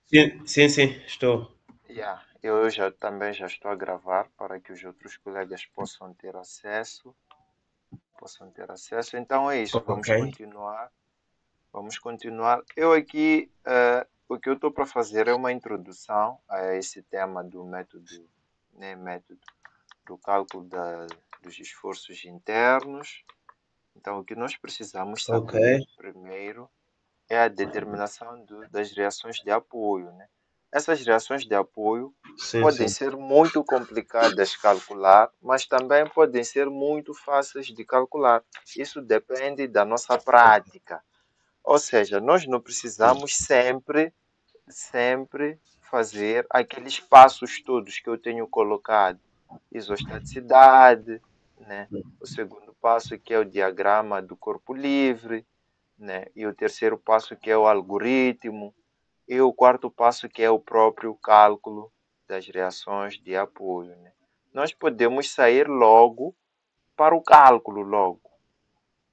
Sim, sim, sim, estou. Yeah, eu também já estou a gravar para que os outros colegas possam ter acesso. Então é isso, Ok, vamos continuar. Vamos continuar. Eu aqui, o que eu estou para fazer é uma introdução a esse tema do método, né, método do cálculo dos esforços internos. Então, o que nós precisamos ok. saber primeiro é a determinação das reações de apoio, né? Essas reações de apoio Sim, podem sim. ser muito complicadas de calcular, mas também podem ser muito fáceis de calcular. Isso depende da nossa prática. Ou seja, nós não precisamos sempre fazer aqueles passos todos que eu tenho colocado. Isostaticidade, né? O segundo passo que é o diagrama do corpo livre, né? E o terceiro passo que é o algoritmo, e o quarto passo que é o próprio cálculo das reações de apoio, né? Nós podemos sair logo para o cálculo logo.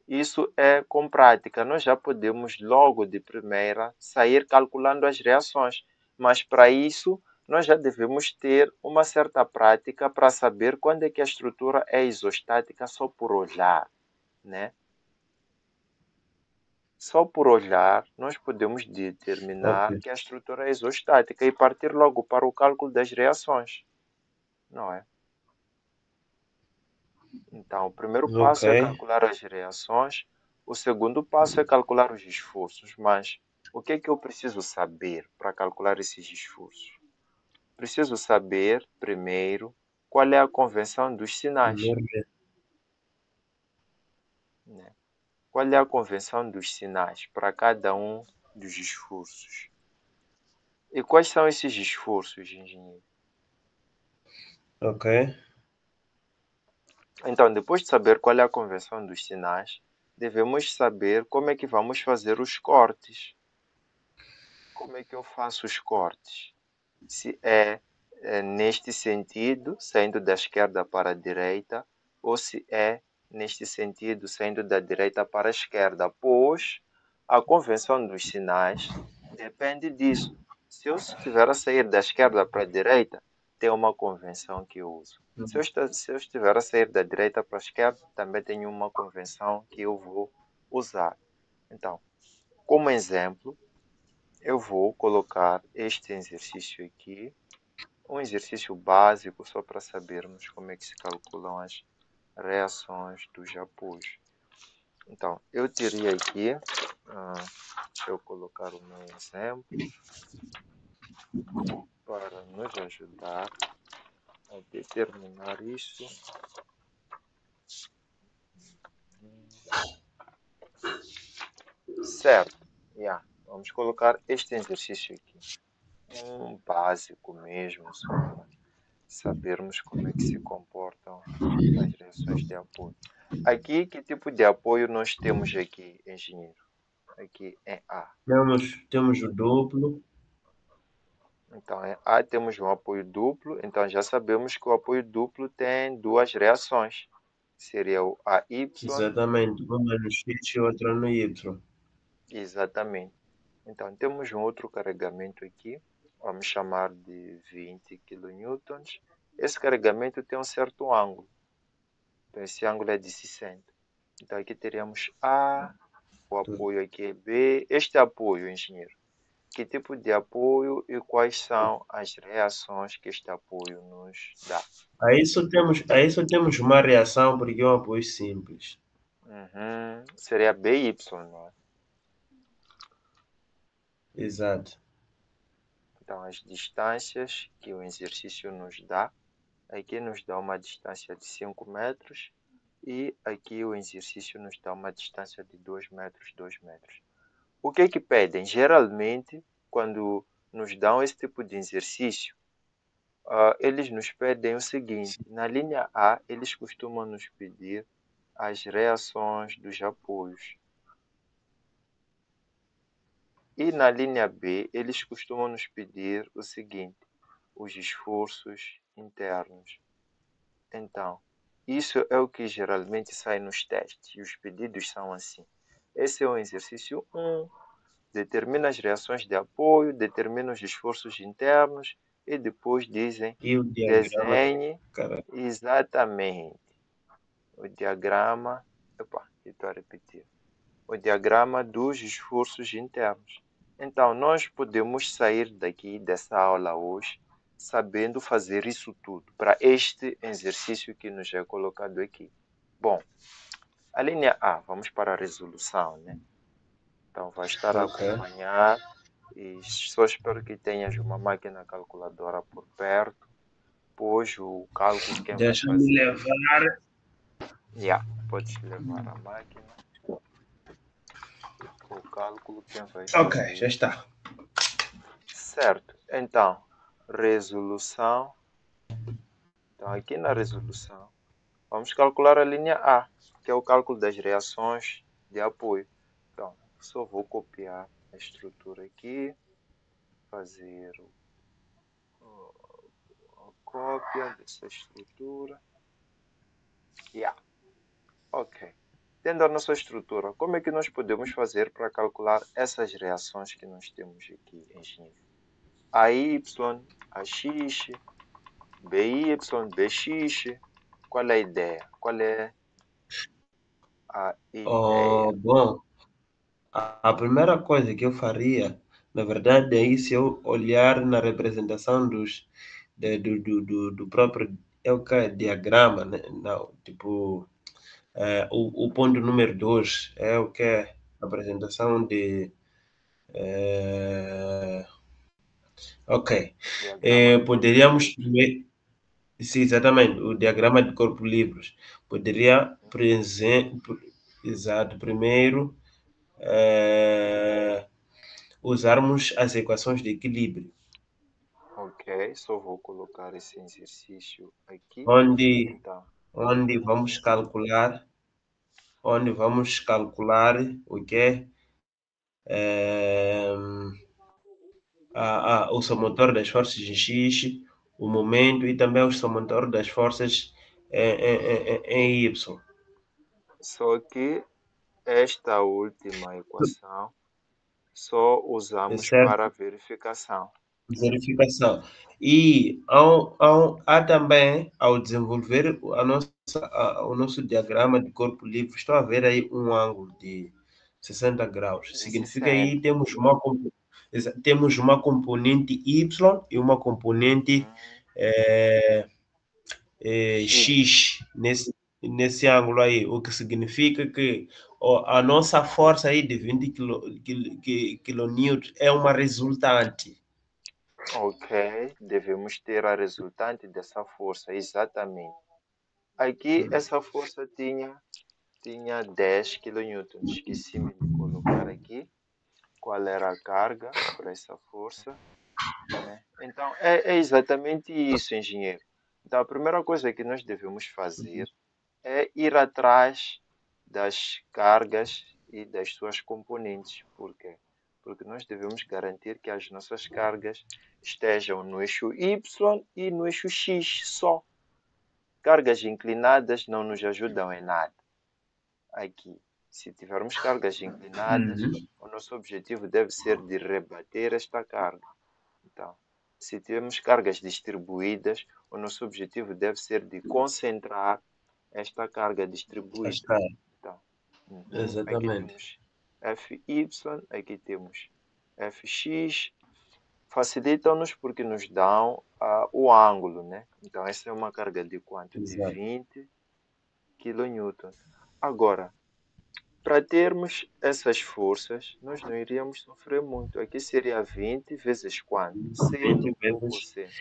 Isso é com prática. Nós já podemos logo de primeira sair calculando as reações, mas para isso nós já devemos ter uma certa prática para saber quando é que a estrutura é isostática só por olhar, né? Só por olhar, nós podemos Ok, determinar que a estrutura é isostática e partir logo para o cálculo das reações, não é? Então, o primeiro ok. passo é calcular as reações, o segundo passo é calcular os esforços. Mas o que é que eu preciso saber para calcular esses esforços? Preciso saber, primeiro, qual é a convenção dos sinais, Emergência. né? Qual é a convenção dos sinais para cada um dos esforços? E quais são esses esforços, engenheiro? Ok, Então, depois de saber qual é a convenção dos sinais, devemos saber como é que vamos fazer os cortes. Como é que eu faço os cortes? Se é neste sentido, saindo da esquerda para a direita, ou se é neste sentido, saindo da direita para a esquerda, pois a convenção dos sinais depende disso. Se eu estiver a sair da esquerda para a direita, tem uma convenção que eu uso. Se eu estiver a sair da direita para a esquerda, também tem uma convenção que eu vou usar. Então, como exemplo, eu vou colocar este exercício aqui, um exercício básico só para sabermos como é que se calculam as reações dos apoios. Então, eu teria aqui, deixa eu colocar o meu exemplo para nos ajudar a determinar isso. Certo, yeah. Vamos colocar este exercício aqui, um básico mesmo, só para sabermos como é que se comportam as reações de apoio. Aqui, que tipo de apoio nós temos aqui, engenheiro? Aqui em A. temos o duplo. Então, em A temos um apoio duplo, então já sabemos que o apoio duplo tem duas reações. Seria o AY, Exatamente. Uma no X e outra no Y. exatamente. Então, temos um outro carregamento aqui, vamos chamar de 20 kN. Esse carregamento tem um certo ângulo, então esse ângulo é de 60. Então, aqui teríamos A, o apoio aqui é B. Este apoio, engenheiro, que tipo de apoio e quais são as reações que este apoio nos dá? Aí só temos uma reação porque é um apoio simples. Uhum. Seria BY, não é? Exato. Então, as distâncias que o exercício nos dá, aqui nos dá uma distância de 5 metros e aqui o exercício nos dá uma distância de 2 metros, 2 metros. O que é que pedem? Geralmente, quando nos dão esse tipo de exercício, eles nos pedem o seguinte: na linha A, eles costumam nos pedir as reações dos apoios, e na linha B, eles costumam nos pedir o seguinte: os esforços internos. Então, isso é o que geralmente sai nos testes, e os pedidos são assim. Esse é o exercício 1, determina as reações de apoio, determina os esforços internos e depois dizem E o diagrama, desenhe cara. exatamente o diagrama. Opa, estou a repetir. O diagrama dos esforços internos. Então, nós podemos sair daqui dessa aula hoje sabendo fazer isso tudo para este exercício que nos é colocado aqui. Bom, a linha A, vamos para a resolução, né? Então, vai estar a Ok. acompanhar e só espero que tenhas uma máquina calculadora por perto, pois o cálculo quem vai Deixa-me fazer. levar. Podes levar a máquina. O cálculo quem vai Ok, já fazer. está. Certo. Então, resolução. Então, aqui na resolução, vamos calcular a linha A, que é o cálculo das reações de apoio. Então, só vou copiar a estrutura aqui, fazer a cópia dessa estrutura. Ok. Tendo a nossa estrutura, como é que nós podemos fazer para calcular essas reações que nós temos aqui, engenheiro? AY, AX, BY, BX. Qual é a ideia? Qual é a Oh, ideia? bom, a primeira coisa que eu faria, na verdade, é se eu olhar na representação do próprio é o que é diagrama, né? Não, tipo, o ponto número 2 é o que é a apresentação de. eh, ok. Diagrama de corpos Poderíamos livres. primeiro. Sim, exatamente, o diagrama de corpo livres. Poderia, por exemplo, exato, primeiro usarmos as equações de equilíbrio, Ok, só vou colocar esse exercício aqui. onde, Então, onde vamos uhum, calcular, onde vamos calcular o que é o somatório das forças em X, o momento e também o somatório das forças em Y. só que esta última equação só usamos para Certo? verificação. Verificação. E há também, ao desenvolver o nosso diagrama de corpo livre, estou a ver aí um ângulo de 60 graus. De Significa 60. aí temos uma componente Y e uma componente Hum, eh, X. X nesse ângulo aí, o que significa que a nossa força aí de 20 quilonewtons é uma resultante. Ok, devemos ter a resultante dessa força, exatamente. Aqui, essa força tinha 10 kN. Esqueci-me de colocar aqui qual era a carga para essa força, né? Então, é exatamente isso, engenheiro. Então, a primeira coisa que nós devemos fazer é ir atrás das cargas e das suas componentes. Por quê? Porque nós devemos garantir que as nossas cargas estejam no eixo Y e no eixo X só. Cargas inclinadas não nos ajudam em nada. Aqui, se tivermos cargas inclinadas, Uhum. o nosso objetivo deve ser de rebater esta carga. Então, se tivermos cargas distribuídas, o nosso objetivo deve ser de concentrar esta carga distribuída. Está, Então, aqui exatamente. temos Fy, aqui temos Fx, facilitam-nos porque nos dão o ângulo, né? Então, essa é uma carga de quanto? De Exato. 20 kN. Agora, para termos essas forças, nós não iríamos sofrer muito. Aqui seria 20 vezes quanto? 20 Seno ou vezes, cosseno?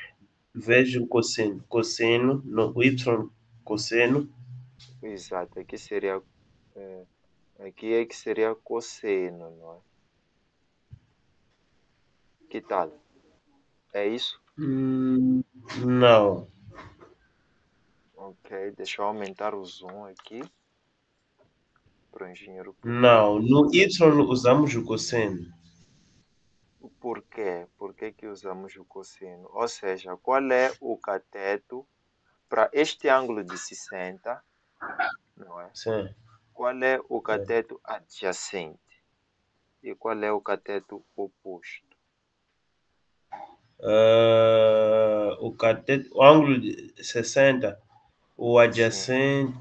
vejo cosseno. Cosseno, no Y cosseno, Exato, eh, aqui é que seria cosseno, não é? Que tal? É isso? não. Ok, deixa eu aumentar o zoom aqui para o engenheiro poder Não, no Y visualizar. usamos o cosseno. Por quê? Por que que usamos o cosseno? Ou seja, qual é o cateto para este ângulo de 60, não é? Sim, Qual é o sim. cateto adjacente? E qual é o cateto oposto? O ângulo de 60, o Sim. adjacente.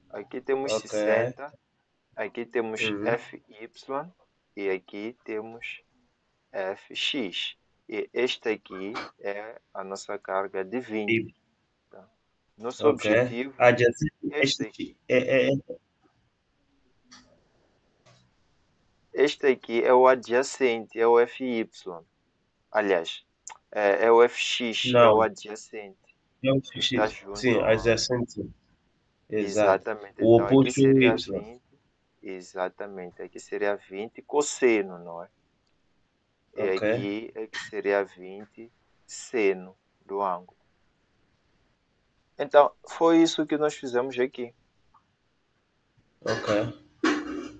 Aqui temos Ok. 60, aqui temos Uhum. FY e aqui temos Fx. E este aqui é a nossa carga de 20. E- Tá? Nosso ok. objetivo, Adjacente. este aqui. É. Este aqui é o adjacente, é o Fy. Aliás, é o Fx, é o Não, adjacente, é o que está X. junto Sim, ao ângulo. adjacente. Exato. Exatamente. O Então, aqui oposto é o seria Y. 20. Exatamente. Aqui seria 20 cosseno, não é? E Ok. aqui é que seria 20 seno do ângulo. Então, foi isso que nós fizemos aqui. Ok.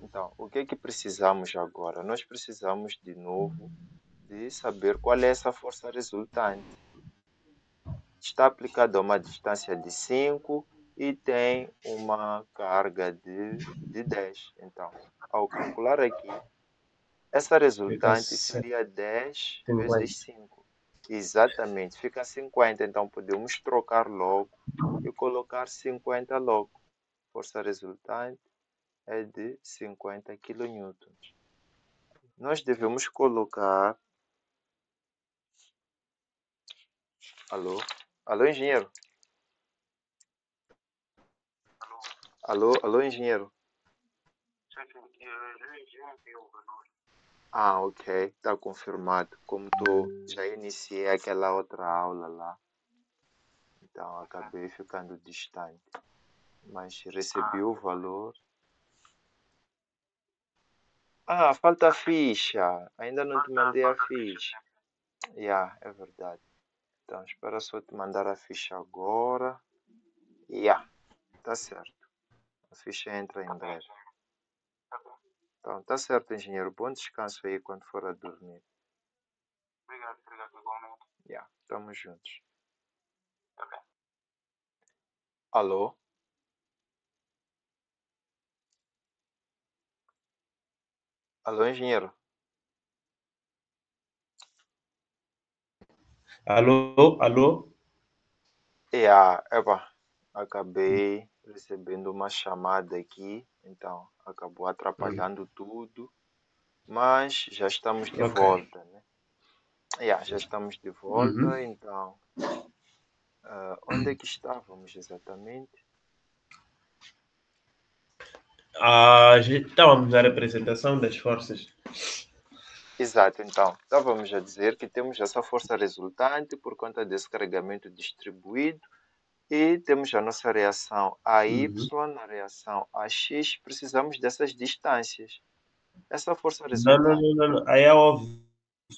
Então, o que é que precisamos agora? Nós precisamos de novo de saber qual é essa força resultante. Está aplicado a uma distância de 5 e tem uma carga de 10. Então, ao calcular aqui, essa Fica resultante seria 10 vezes 50. 5. Exatamente, fica 50. Então, podemos trocar logo e colocar 50 logo. Força resultante é de 50 quilonewtons. Nós devemos colocar. Alô? Alô, engenheiro? Alô, alô, engenheiro? Ah, ok, está confirmado. Como tu já iniciei aquela outra aula lá, então acabei ficando distante. Mas recebi o valor. Ah, falta a ficha. Ainda não te mandei a ficha. Yeah, é verdade. Então, espera só te mandar a ficha agora. Yeah, tá certo. A ficha entra em breve. Então, tá certo, engenheiro. Bom descanso aí quando for a dormir. Yeah, tamo juntos. Alô? Alô, engenheiro? Alô? Alô? Yeah, epa, acabei recebendo uma chamada aqui, então acabou atrapalhando tudo, mas já estamos de Ok. volta, né? Yeah, já estamos de volta, Uhum. então, onde é que estávamos exatamente? Estávamos na representação das forças. Exato, então, estávamos a dizer que temos essa força resultante por conta desse carregamento distribuído e temos a nossa reação AY, Uhum. a reação AX, precisamos dessas distâncias. Essa força Não, não, resultante. não, não, não. Aí houve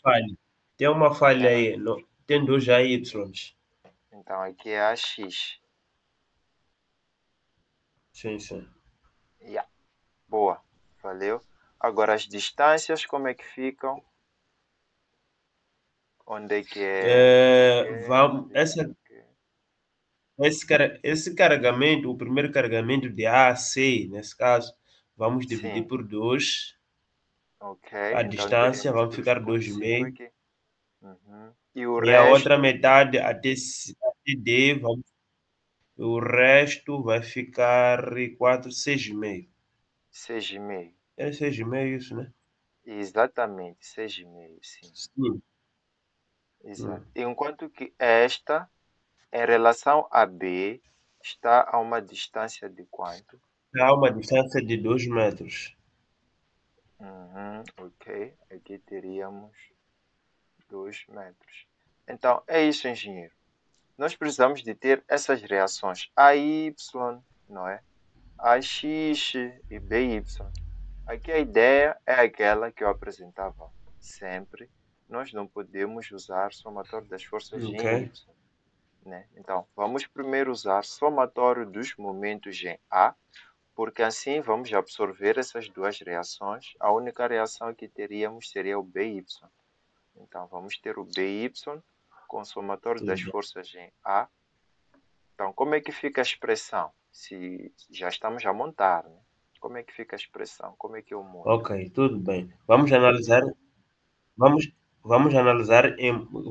falha. Tem uma falha É, aí. Tem dois AYs. então aqui é AX. Sim, sim. Yeah, boa, valeu. Agora as distâncias, como é que ficam? Onde é que é o quê? Vamos, Onde é que é o quê? esse carregamento, o primeiro carregamento de A a C, nesse caso, vamos dividir Sim, por 2 ok. a Então distância, teremos vamos ficar 2,5 2,5. aqui. Uhum. E o E a outra resto, metade até D, o resto vai ficar 4, 6,5. 6,5. É 6,5 isso, né? Exatamente, 6,5, sim. Sim. Exato. Hum. Enquanto que esta, em relação a B, está a uma distância de quanto? Há uma distância de 2 metros. Uhum, ok. Aqui teríamos 2 metros. Então, é isso, engenheiro. Nós precisamos de ter essas reações AY, não é? AX e BY. Aqui a ideia é aquela que eu apresentava sempre. Nós não podemos usar somatório das forças Ok. em Y, né? Então, vamos primeiro usar somatório dos momentos em A, porque assim vamos absorver essas duas reações. A única reação que teríamos seria o BY. Então, vamos ter o BY com o somatório das Tudo. forças em A. Então, como é que fica a expressão? Se já estamos a montar, né? Como é que fica a expressão? Como é que eu mudo? Ok, tudo bem. Vamos,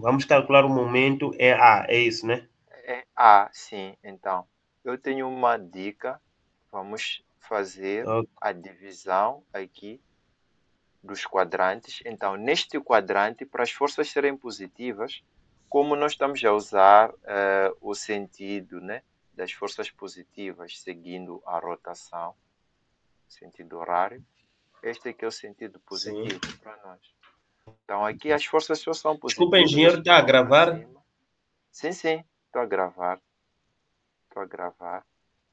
vamos calcular o momento em A, é isso, né? É A, sim. Então, eu tenho uma dica. Vamos fazer O- a divisão aqui dos quadrantes. Então, neste quadrante, para as forças serem positivas, como nós estamos a usar o sentido, né, das forças positivas seguindo a rotação, sentido horário, este aqui é o sentido Sim. positivo para nós. Então, aqui as forças só são Desculpa, positivas as engenheiro, que está a vão para gravar? cima. Sim, sim, estou a gravar, estou a gravar.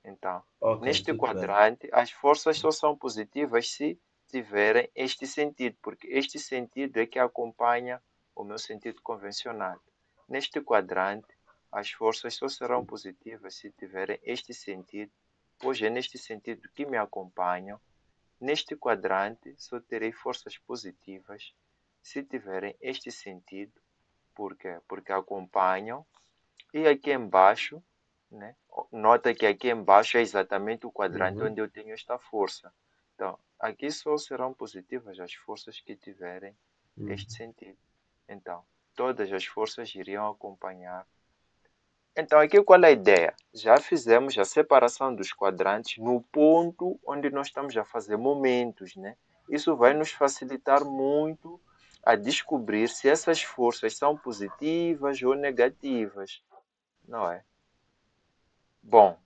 Então, Ok, neste tudo bem. quadrante, as forças só são positivas se tiverem este sentido, porque este sentido é que acompanha o meu sentido convencional. Neste quadrante, as forças só serão positivas se tiverem este sentido, pois é neste sentido que me acompanham. Neste quadrante, só terei forças positivas se tiverem este sentido, porque acompanham. E aqui embaixo, né? Nota que aqui embaixo é exatamente o quadrante Uhum. onde eu tenho esta força. Então, aqui só serão positivas as forças que tiverem este Uhum. sentido. Então, todas as forças iriam acompanhar. Então, aqui qual é a ideia? Já fizemos a separação dos quadrantes no ponto onde nós estamos a fazer momentos, né? Isso vai nos facilitar muito a descobrir se essas forças são positivas ou negativas, não é? Bom,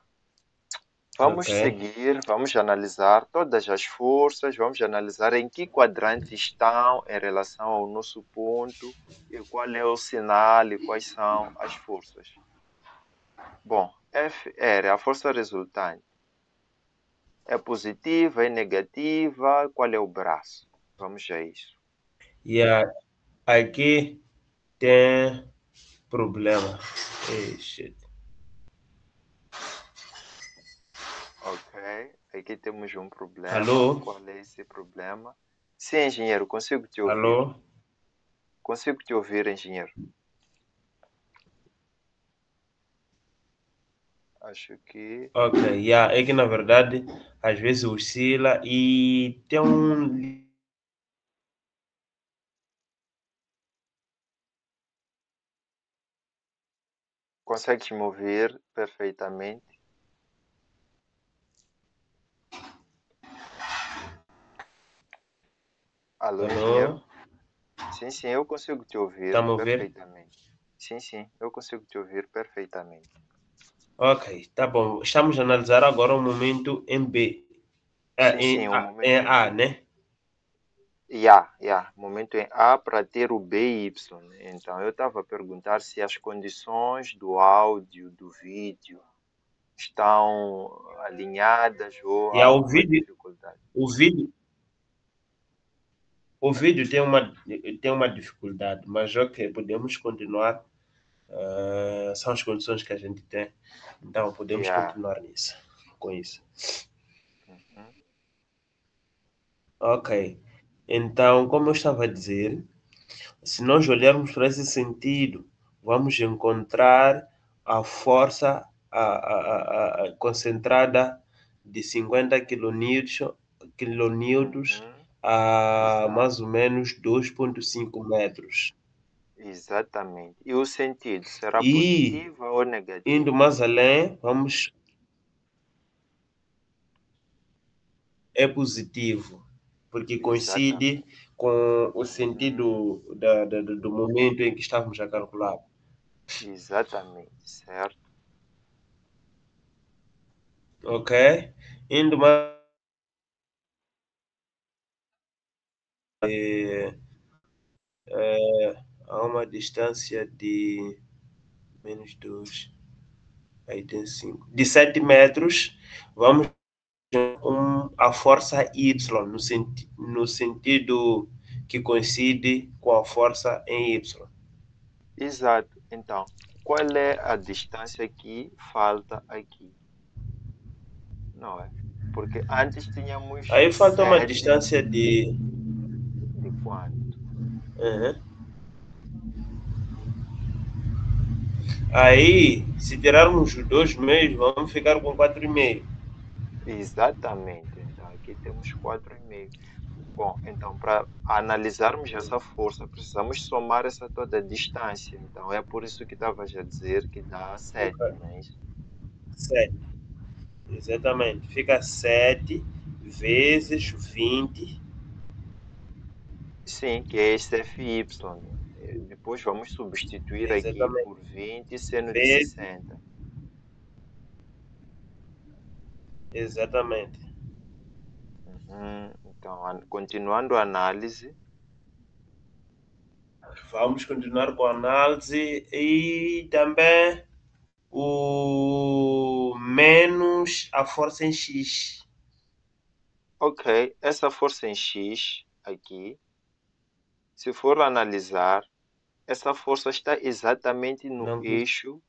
Ok. vamos seguir, vamos analisar todas as forças, vamos analisar em que quadrante estão em relação ao nosso ponto e qual é o sinal e quais são as forças. Bom, FR, a força resultante, é positiva, é negativa, qual é o braço? Vamos a isso. E aqui tem problema. Ei, shit. Ok, aqui temos um problema. Alô? Qual é esse problema? Sim, engenheiro, consigo te ouvir. Alô? Consigo te ouvir, engenheiro. Acho que Ok, yeah. É que na verdade às vezes oscila e tem um. consegues me ouvir perfeitamente. Alô, engenheiro? Alô? Sim, sim, eu consigo te Está ouvir a me ouvir? perfeitamente. Sim, sim, eu consigo te ouvir perfeitamente. Ok, tá bom. Estamos a analisar agora o momento em B. Sim, sim, o Em momento em A, B. né? Momento em A para ter o B e Y. Então, eu estava a perguntar se as condições do áudio, do vídeo, estão alinhadas ou há E ao alguma vídeo, dificuldade. o vídeo, o vídeo tem uma dificuldade, mas ok, podemos continuar. São as condições que a gente tem, então podemos Yeah. continuar nisso, com isso. Uhum. Ok, então, como eu estava a dizer, se nós olharmos para esse sentido, vamos encontrar a força concentrada de 50 quilonewtons Uhum. a Exato. mais ou menos 2,5 metros. Exatamente. E o sentido será E, positiva ou indo negativa? mais além, é positivo, porque coincide Exatamente. com o Uhum. sentido do momento em que estávamos a calcular. Exatamente, certo? Ok? Indo mais. A uma distância de menos 2, aí tem 5, de 7 metros, vamos a força Y, no sentido que coincide com a força em Y. Exato. Então, qual é a distância que falta aqui? Não é? Porque antes tínhamos Aí falta uma 7 distância de. de quanto? Uhum. Aí, se tirarmos os dois meios, vamos ficar com 4,5. Exatamente. Então, aqui temos 4,5. Bom, então, para analisarmos essa força, precisamos somar essa toda distância. Então, é por isso que estavas a dizer que dá 7, Ok. não é isso? 7. Exatamente. Fica 7 vezes 20. Sim, que é esse FY. Depois vamos substituir aqui Exatamente. por 20 seno de Vezes. 60. Exatamente. Então, continuando a análise, Vamos continuar com a análise e também o menos a força em X. ok, essa força em X aqui, se for analisar, essa força está exatamente no Não quis. eixo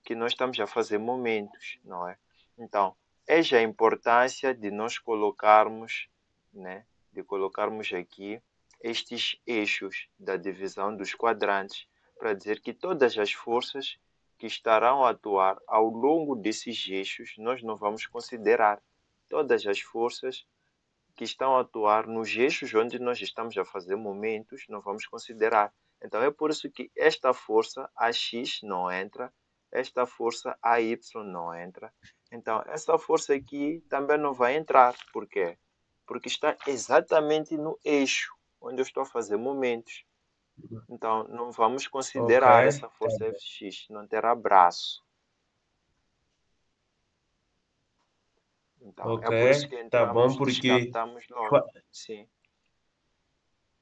que nós estamos a fazer momentos, não é? Então, eis a importância de nós colocarmos, né, de colocarmos aqui estes eixos da divisão dos quadrantes para dizer que todas as forças que estarão a atuar ao longo desses eixos nós não vamos considerar. Todas as forças que estão a atuar nos eixos onde nós estamos a fazer momentos, não vamos considerar. Então é por isso que esta força AX não entra, esta força AY não entra. Então essa força aqui também não vai entrar. Por quê? Porque está exatamente no eixo onde eu estou a fazer momentos. Então não vamos Ok. considerar essa Tá força bom. Fx, não terá braço. Então Ok. é por isso que Tá bom, entramos, porque, descartamos logo. Sim.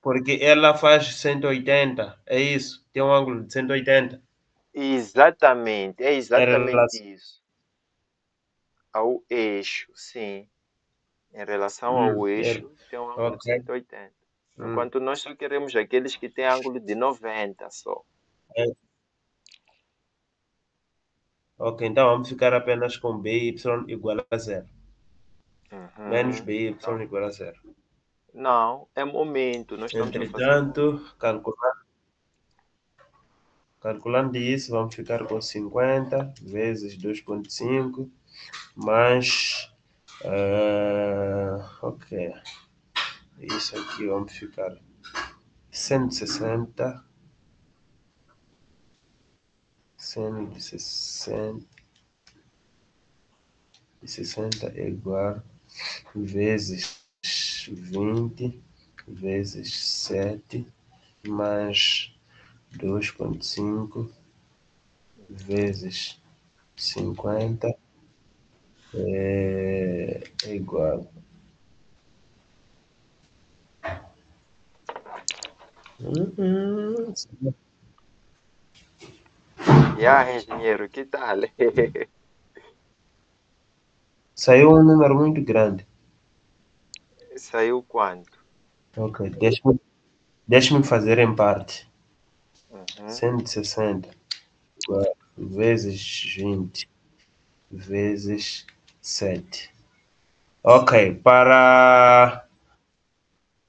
porque ela faz 180. É isso. Tem um ângulo de 180. Exatamente, é Em exatamente relação. isso. Ao eixo, sim. Em relação ao É- eixo, tem um ângulo de ok. 180. Hum, Enquanto nós só queremos aqueles que têm ângulo de 90 só. é. Ok, então vamos ficar apenas com BY igual a zero. Menos BY Então, igual a zero. não, é momento, nós estamos a fazer Entretanto, momento. calculando isso, vamos ficar com 50 vezes 2,5 mais. Ok. Isso aqui vamos ficar 160. Seno de 60 é igual vezes 20 vezes 7 mais 2,5 vezes 50 é igual. Uhum. E ah, engenheiro, que tal? Saiu um número muito grande. Saiu quanto? Ok, deixa-me fazer em parte. Uhum. 160 igual vezes 20 vezes 7. Ok, para.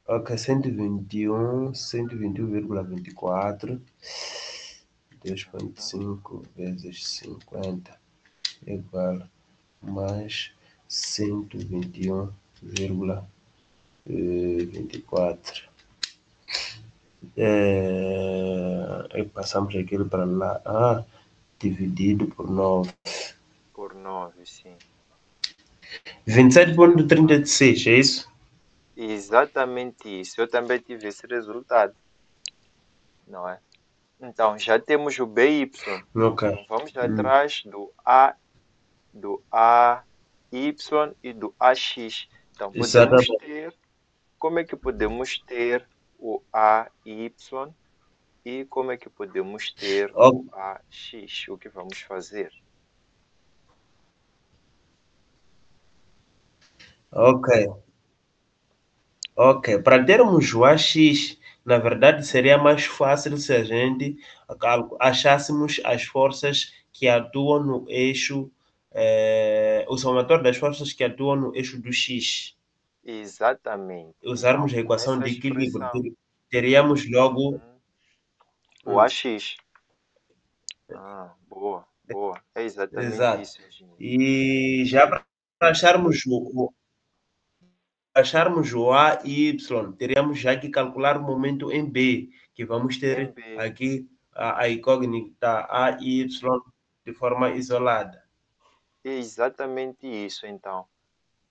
Ok, 121,24. Uhum. 2,5 vezes 50 é igual mais 121,24. E passamos aquilo para lá. Dividido por 9. Por 9, sim. 27,36, é isso? Exatamente isso. Eu também tive esse resultado, não é? Então, já temos o BY. Ok. Então, vamos Hum, atrás do AY e do AX. Então, podemos exatamente. ter, como é que podemos ter o AY e como é que podemos ter o O- AX? O que vamos fazer? Ok. Ok, para termos o AX, na verdade seria mais fácil se a gente achássemos as forças que atuam no eixo, o somatório das forças que atuam no eixo do X. Exatamente. Usarmos Então, a com equação essa de equilíbrio, expressão, teríamos logo. uhum, o hum, AX. Ah, boa, boa. É exatamente Exato. isso, engenheiro. E já para acharmos acharmos o A e Y, teríamos já que calcular o momento em B, que vamos Em ter B. aqui a incógnita A e Y de forma isolada. É exatamente isso, então.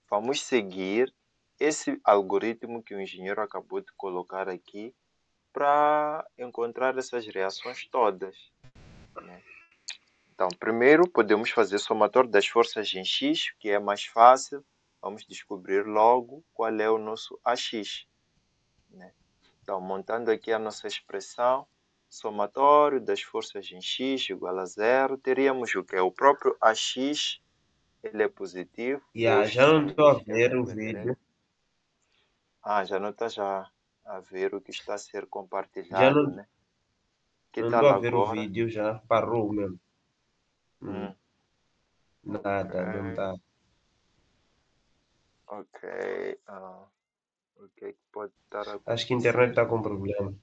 Vamos seguir esse algoritmo que o engenheiro acabou de colocar aqui para encontrar essas reações todas, né? Então, primeiro podemos fazer somatório das forças em X, que é mais fácil. Vamos descobrir logo qual é o nosso AX, né? Então, montando aqui a nossa expressão, somatório das forças em X igual a zero, teríamos o que? O próprio AX, ele é positivo, Já não estou a 2,6 ver o vezes 3. vídeo. Já não está já a ver o que está a ser Já compartilhado, não né? Que não tal estou a ver o agora? vídeo, já parou mesmo. Hum, ok, Nada, não está. ok. O que é que pode estar a Acho que a internet acontecer? está com problema.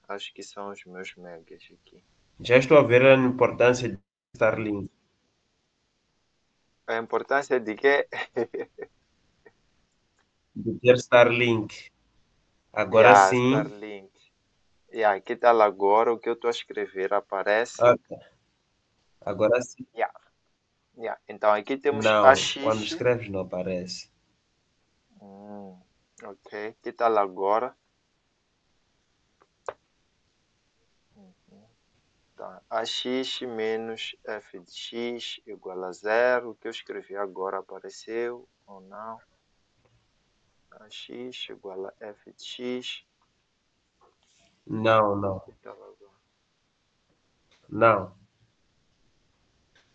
Acho que são os meus megas aqui. Já estou a ver a importância de Starlink. A importância de que De ter Starlink. Agora sim. Starlink. Que tal agora? O que eu estou a escrever aparece? Ok. Agora sim. Yeah, Então aqui temos a Não, quando X. escreves não aparece. Ok. Que tal agora? Tá. AX menos f de x igual a zero. O que eu escrevi agora apareceu ou não? AX igual a f de x. Não, não, Que tal agora? não.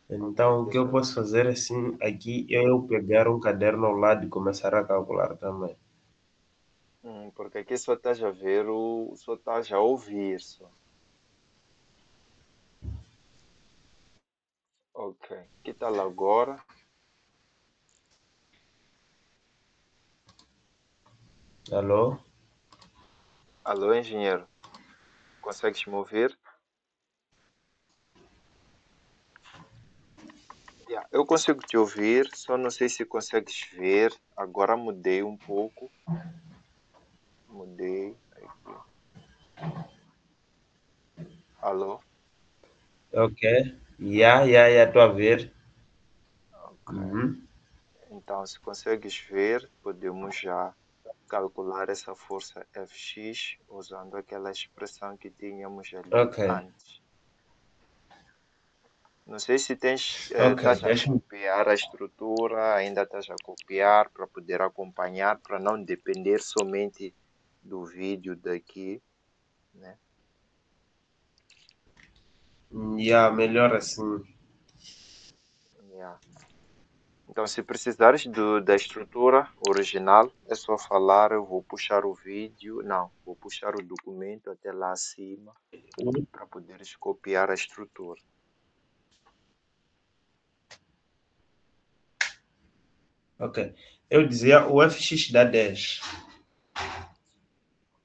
Ok, Então, o que eu deixa eu posso ver. fazer assim, aqui é eu pegar um caderno ao lado e começar a calcular também. Porque aqui só estás a ver só estás a ouvir só. Ok. Que tal agora? Alô? Alô, engenheiro. Consegues me ouvir? Eu consigo te ouvir, só não sei se consegues ver. Agora mudei um pouco. Mudei aqui. Alô? Ok. Já, estou a ver. Ok. Uhum. Então, se consegues ver, podemos já calcular essa força Fx usando aquela expressão que tínhamos ali Ok, antes. Não sei se ok, estás a deixa-me. copiar a estrutura, ainda estás a copiar para poder acompanhar, para não depender somente do vídeo daqui, né? Já, melhor assim. Yeah. Então, se precisares da estrutura original, é só falar, eu vou puxar o vídeo, não, vou puxar o documento até lá acima para poderes copiar a estrutura. Ok. Eu dizia o FX dá 10.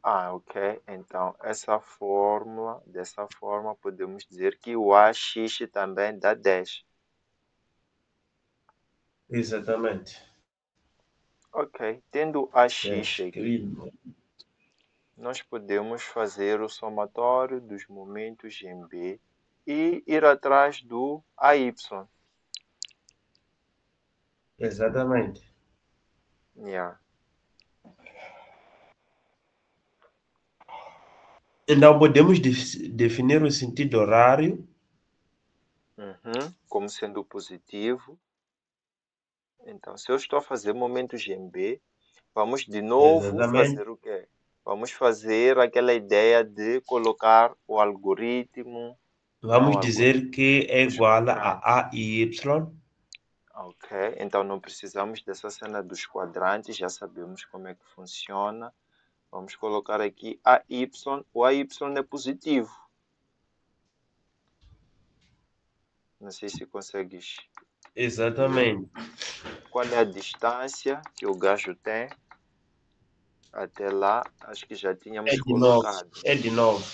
Ok. Então, dessa forma, podemos dizer que o AX também dá 10. Exatamente. Ok. Tendo AX 10. aqui, nós podemos fazer o somatório dos momentos em B e ir atrás do AY. Exatamente. Yeah. Então, podemos definir o sentido horário. Como sendo positivo. Então, se eu estou a fazer momentos em B, vamos de novo Exatamente. fazer o quê? Vamos fazer aquela ideia de colocar o algoritmo, né? O Vamos dizer algoritmo que é dos igual quadrantes. a Y. Ok, então não precisamos dessa cena dos quadrantes, já sabemos como é que funciona. Vamos colocar aqui AY. O AY é positivo. Não sei se consegues ver. Exatamente. Qual é a distância que o gajo tem? Até lá, acho que já É tínhamos de 9. colocado. É de 9.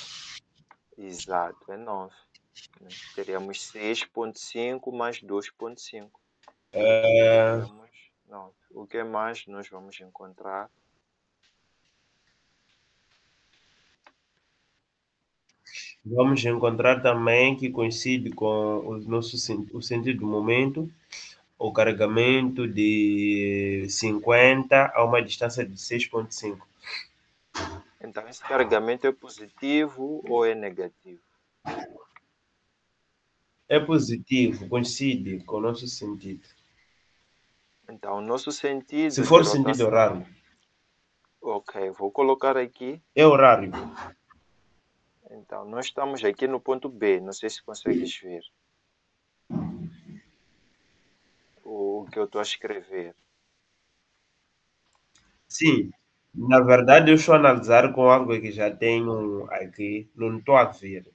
Exato, é 9. Né? Teríamos 6,5 mais 2,5. É, Teríamos. Não. O que mais nós vamos encontrar? Vamos encontrar também que coincide com o nosso o sentido do momento, o carregamento de 50 a uma distância de 6,5. Então, esse carregamento é positivo ou é negativo? É positivo, coincide com o nosso sentido. Então, o nosso Se sentido de for sentido rotação, horário, ok, vou colocar aqui. é horário. Então, nós estamos aqui no ponto B, não sei se consegues ver o que eu estou a escrever. Sim, na verdade eu estou a analisar com algo que já tenho aqui, não estou a ver.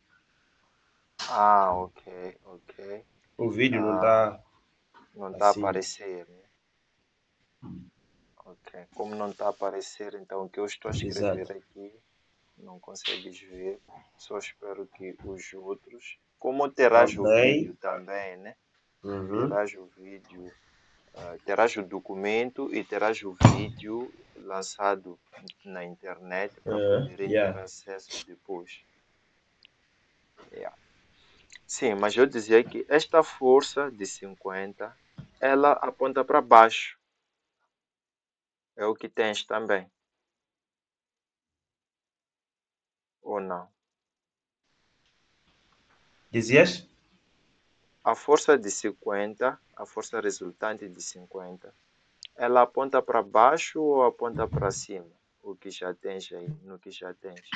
Ah, ok, ok. O vídeo não Ah, está não está a assim. aparecer, né? Ok. Como não está a aparecer, então o que eu estou a Exato. escrever aqui não consegues ver. Só espero que os outros. Como terás Ok. o vídeo também, né? Uhum. Terás o vídeo, terás o documento e terás o vídeo lançado na internet para poderem ter Yeah. acesso depois. Yeah. Sim, mas eu dizia que esta força de 50, ela aponta para baixo. É o que tens também, ou não? Dizias? A força de 50, a força resultante de 50, ela aponta para baixo ou aponta para cima? O que já tens aí, no que já tens.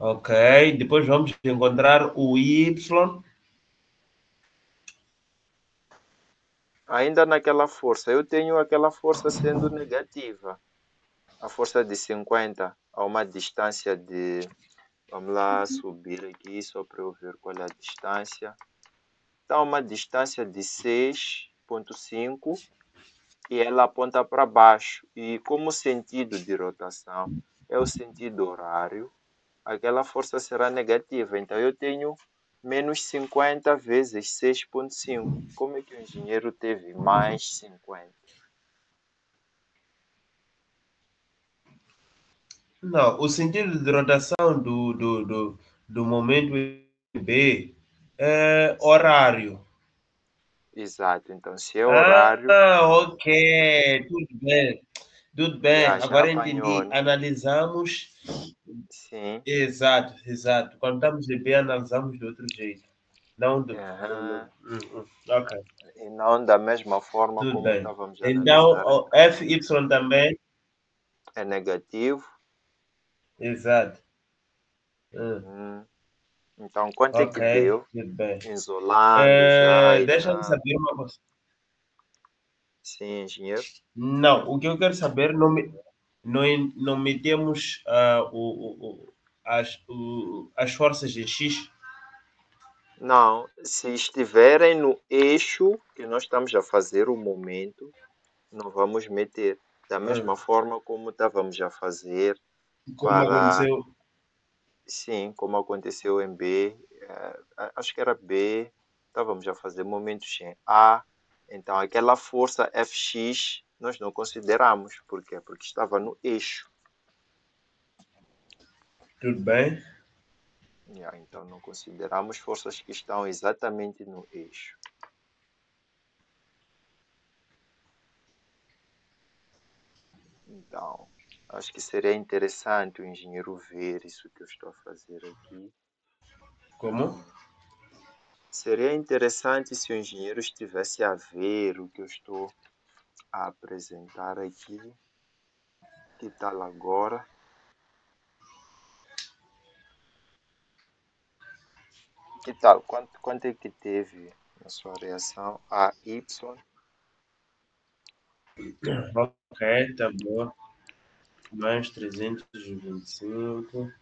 Ok. Depois vamos encontrar o Y. Ainda naquela força, eu tenho aquela força sendo negativa. A força de 50 a uma distância de. Vamos lá subir aqui só para eu ver qual é a distância. Está a uma distância de 6,5 e ela aponta para baixo. E como sentido de rotação é o sentido horário, aquela força será negativa. Então eu tenho menos 50 vezes 6,5. Como é que o engenheiro teve mais 50? Não, o sentido de rotação do momento B é Sim, horário. exato. Então, se é horário, Ah, ok. Tudo bem. Tudo bem. já Agora apanhou, entendi. né? Analisamos. Sim. Exato, exato. Quando estamos de B, analisamos de outro jeito. Não do. Não, não. Aham. Ok, E não da mesma forma tudo como bem. estávamos a Então, analisar o anteriormente. FY também. É negativo. Exato. Hum, Uhum. Então, quanto é ok, que deu? tudo bem. Isolando já e Deixa-me tal. saber uma coisa. Sim, engenheiro. Não, o que eu quero saber, não metemos as forças em X. Não, se estiverem no eixo que nós estamos a fazer o momento, não vamos meter. Da Ah, mesma forma como estávamos a fazer como para, aconteceu. sim, como aconteceu em B, acho que era B, estávamos a fazer momentos em A, então aquela força Fx nós não consideramos. Por quê? Porque estava no eixo. Tudo bem? Yeah, então não consideramos forças que estão exatamente no eixo. Então, acho que seria interessante o engenheiro ver isso que eu estou a fazer aqui. Como? Seria interessante se o engenheiro estivesse a ver o que eu estou a apresentar aqui. Que tal agora? Que tal? Quanto é que teve na sua reação a Y? Ok, tá bom. Mais 325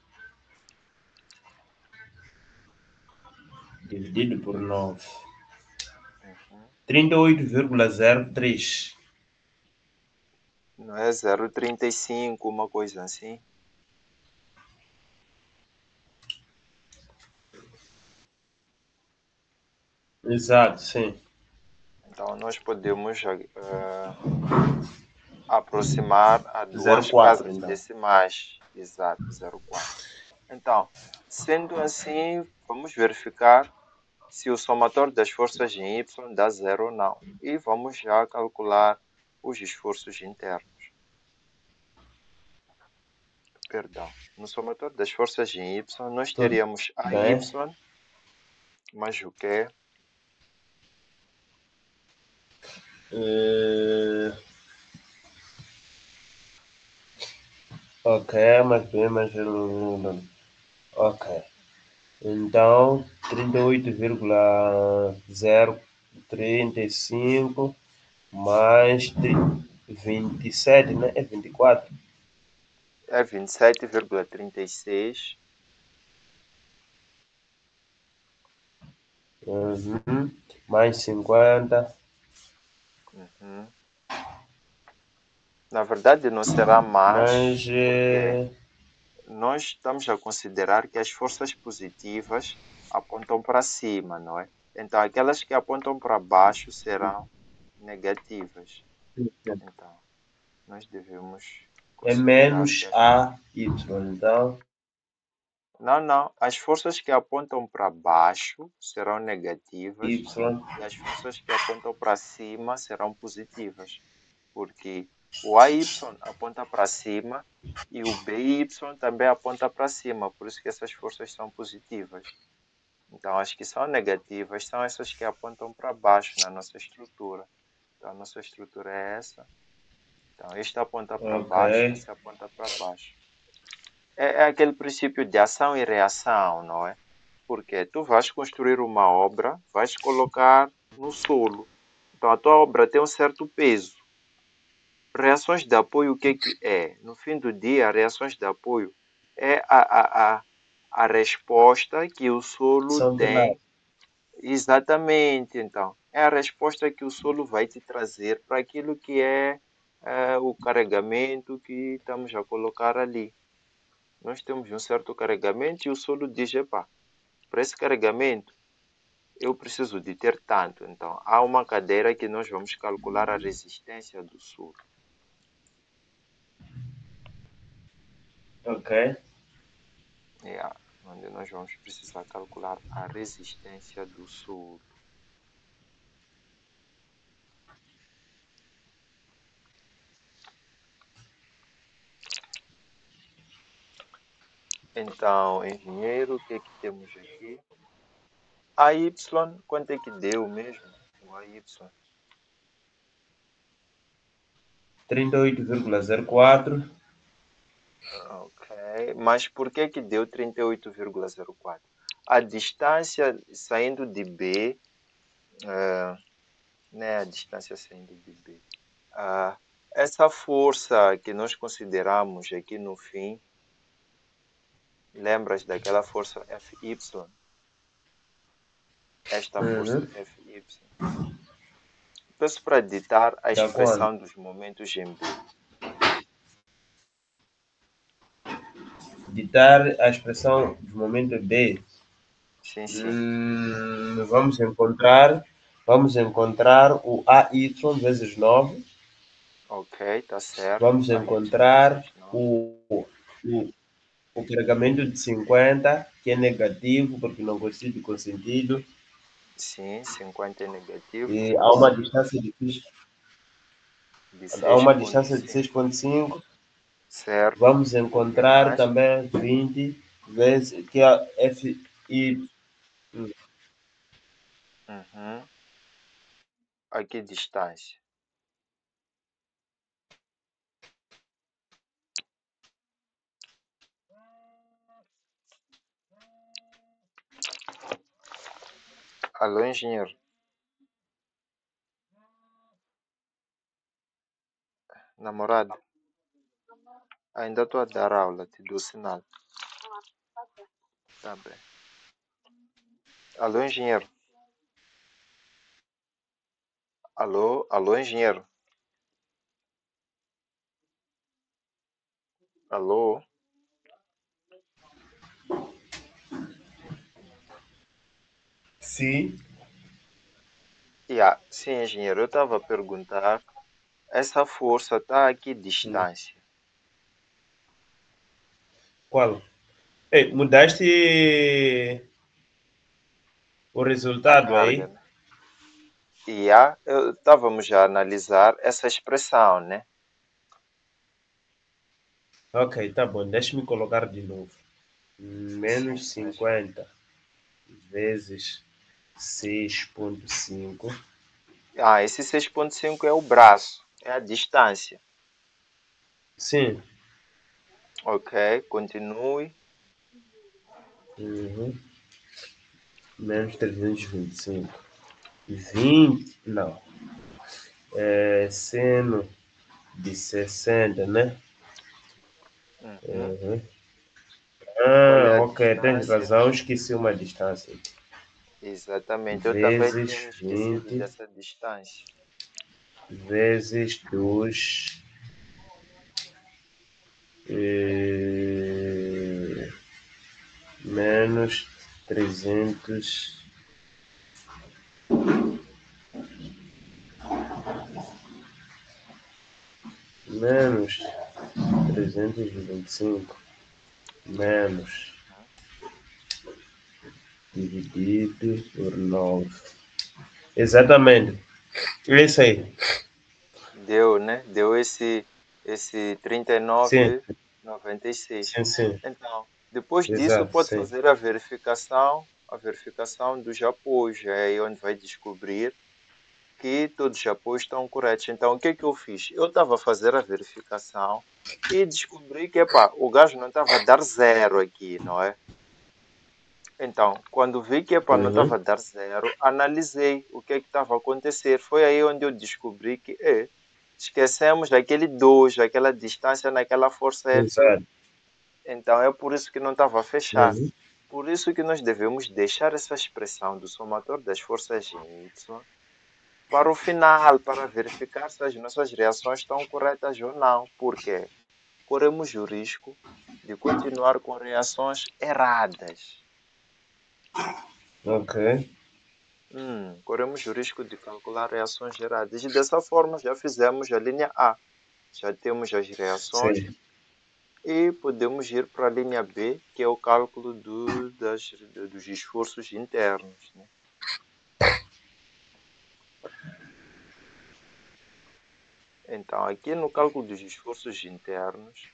dividido por 9. Uhum. 38,03. Não é 0,35, uma coisa assim? Exato, sim. Então, nós podemos aproximar a duas 0,4 casas então. decimais. Exato, 0,4. Então, sendo assim, vamos verificar se o somatório das forças em Y dá zero ou não. E vamos já calcular os esforços internos. Perdão. No somatório das forças em Y, nós Tudo teríamos AY bem? mais o quê? Eh, ok, mais bem, mais. Ok. Então, 38,035 mais 27, né? É 24. É 27,36. Uhum. Mais 50. Uhum. Na verdade, não será mais, Mais. porque nós estamos a considerar que as forças positivas apontam para cima, não é? Então, aquelas que apontam para baixo serão negativas. Então, nós devemos É considerar que menos as... AY. Então, Não, não. As forças que apontam para baixo serão negativas Y. e as forças que apontam para cima serão positivas, porque o AY aponta para cima e o BY também aponta para cima, por isso que essas forças são positivas. Então, as que são negativas são essas que apontam para baixo na nossa estrutura. Então, a nossa estrutura é essa. Então, este aponta para Ok. baixo, esse aponta para baixo. É aquele princípio de ação e reação, não é? Porque tu vais construir uma obra, vais colocar no solo. Então, a tua obra tem um certo peso. Reações de apoio, o que é? No fim do dia, reações de apoio é a resposta que o solo São de lado. tem. Exatamente, então. É a resposta que o solo vai te trazer para aquilo que é o carregamento que estamos a colocar ali. Nós temos um certo carregamento e o solo diz, epá, para esse carregamento eu preciso de ter tanto. Então, há uma cadeira que nós vamos calcular a resistência do solo. Ok. Yeah, onde nós vamos precisar calcular a resistência do solo. Então, engenheiro, o que é que temos aqui? AY, quanto é que deu mesmo? O AY. 38,04. Ok, mas por que que deu 38,04? A distância saindo de B, né, a distância saindo de B. Ah, essa força que nós consideramos aqui no fim, lembras daquela força Fy? Esta força Uhum. Fy. Peço para ditar a Da quanto? expressão dos momentos em B. Ditar a expressão do momento B. Sim, sim. Vamos encontrar o AY vezes 9. Ok, tá certo. Vamos AY encontrar vezes 9. o carregamento de 50, que é negativo, porque não coincide com sentido. Sim, 50 é negativo, E sim, sim. De há seis uma ponto distância de cinco 6,5. Certo. Vamos Que encontrar mais? também 20 vezes, que é FY. Uhum. A que distância? Alô, engenheiro. Namorado, ainda estou a dar aula, te dou sinal. Tá bem. Alô, engenheiro. Alô, alô, engenheiro. Alô. Sim. Sim, engenheiro, eu estava a perguntar, essa força está a que Hum. distância? Qual? Ei, mudaste o A resultado carga, aí? né? Estávamos a analisar essa expressão, né? Ok, tá bom. Deixa-me colocar de novo. Sim, Menos mas 50 vezes 6,5. esse 6,5 é o braço, é a distância. Sim. Ok, continue. Uhum. Menos 325. 20. Não. É seno de 60, né? Uhum. Uhum. Qual Ah, é a ok. Tens distância? razão. Esqueci uma distância. Exatamente, eu também tinha Vezes me esquecido 20 dessa distância. vezes 2 menos 300 menos 325 menos dividido por 9. Exatamente. É isso aí. Deu, né? Deu esse Sim, 39,96. sim, sim. Então, depois disso, Exato, pode sim. fazer a verificação dos apoios. É aí onde vai descobrir que todos os apoios estão corretos. Então, o que é que eu fiz? Eu estava a fazer a verificação e descobri que, epá, o gajo não estava a dar zero aqui, não é? Então, quando vi que, epá, não estava Uhum. a dar zero, analisei o que é que estava a acontecer. Foi aí onde eu descobri que, esquecemos daquele 2, daquela distância naquela força F1. Exato. Então, é por isso que não estava a fechar. Uhum. Por isso que nós devemos deixar essa expressão do somatório das forças em Y para o final, para verificar se as nossas reações estão corretas ou não. Porque corremos o risco de continuar com reações erradas. Ok. Corremos o risco de calcular reações geradas. E dessa forma já fizemos a linha A. Já temos as reações Sim. e podemos ir para a linha B, que é o cálculo dos esforços internos, né? Então, aqui no cálculo dos esforços internos,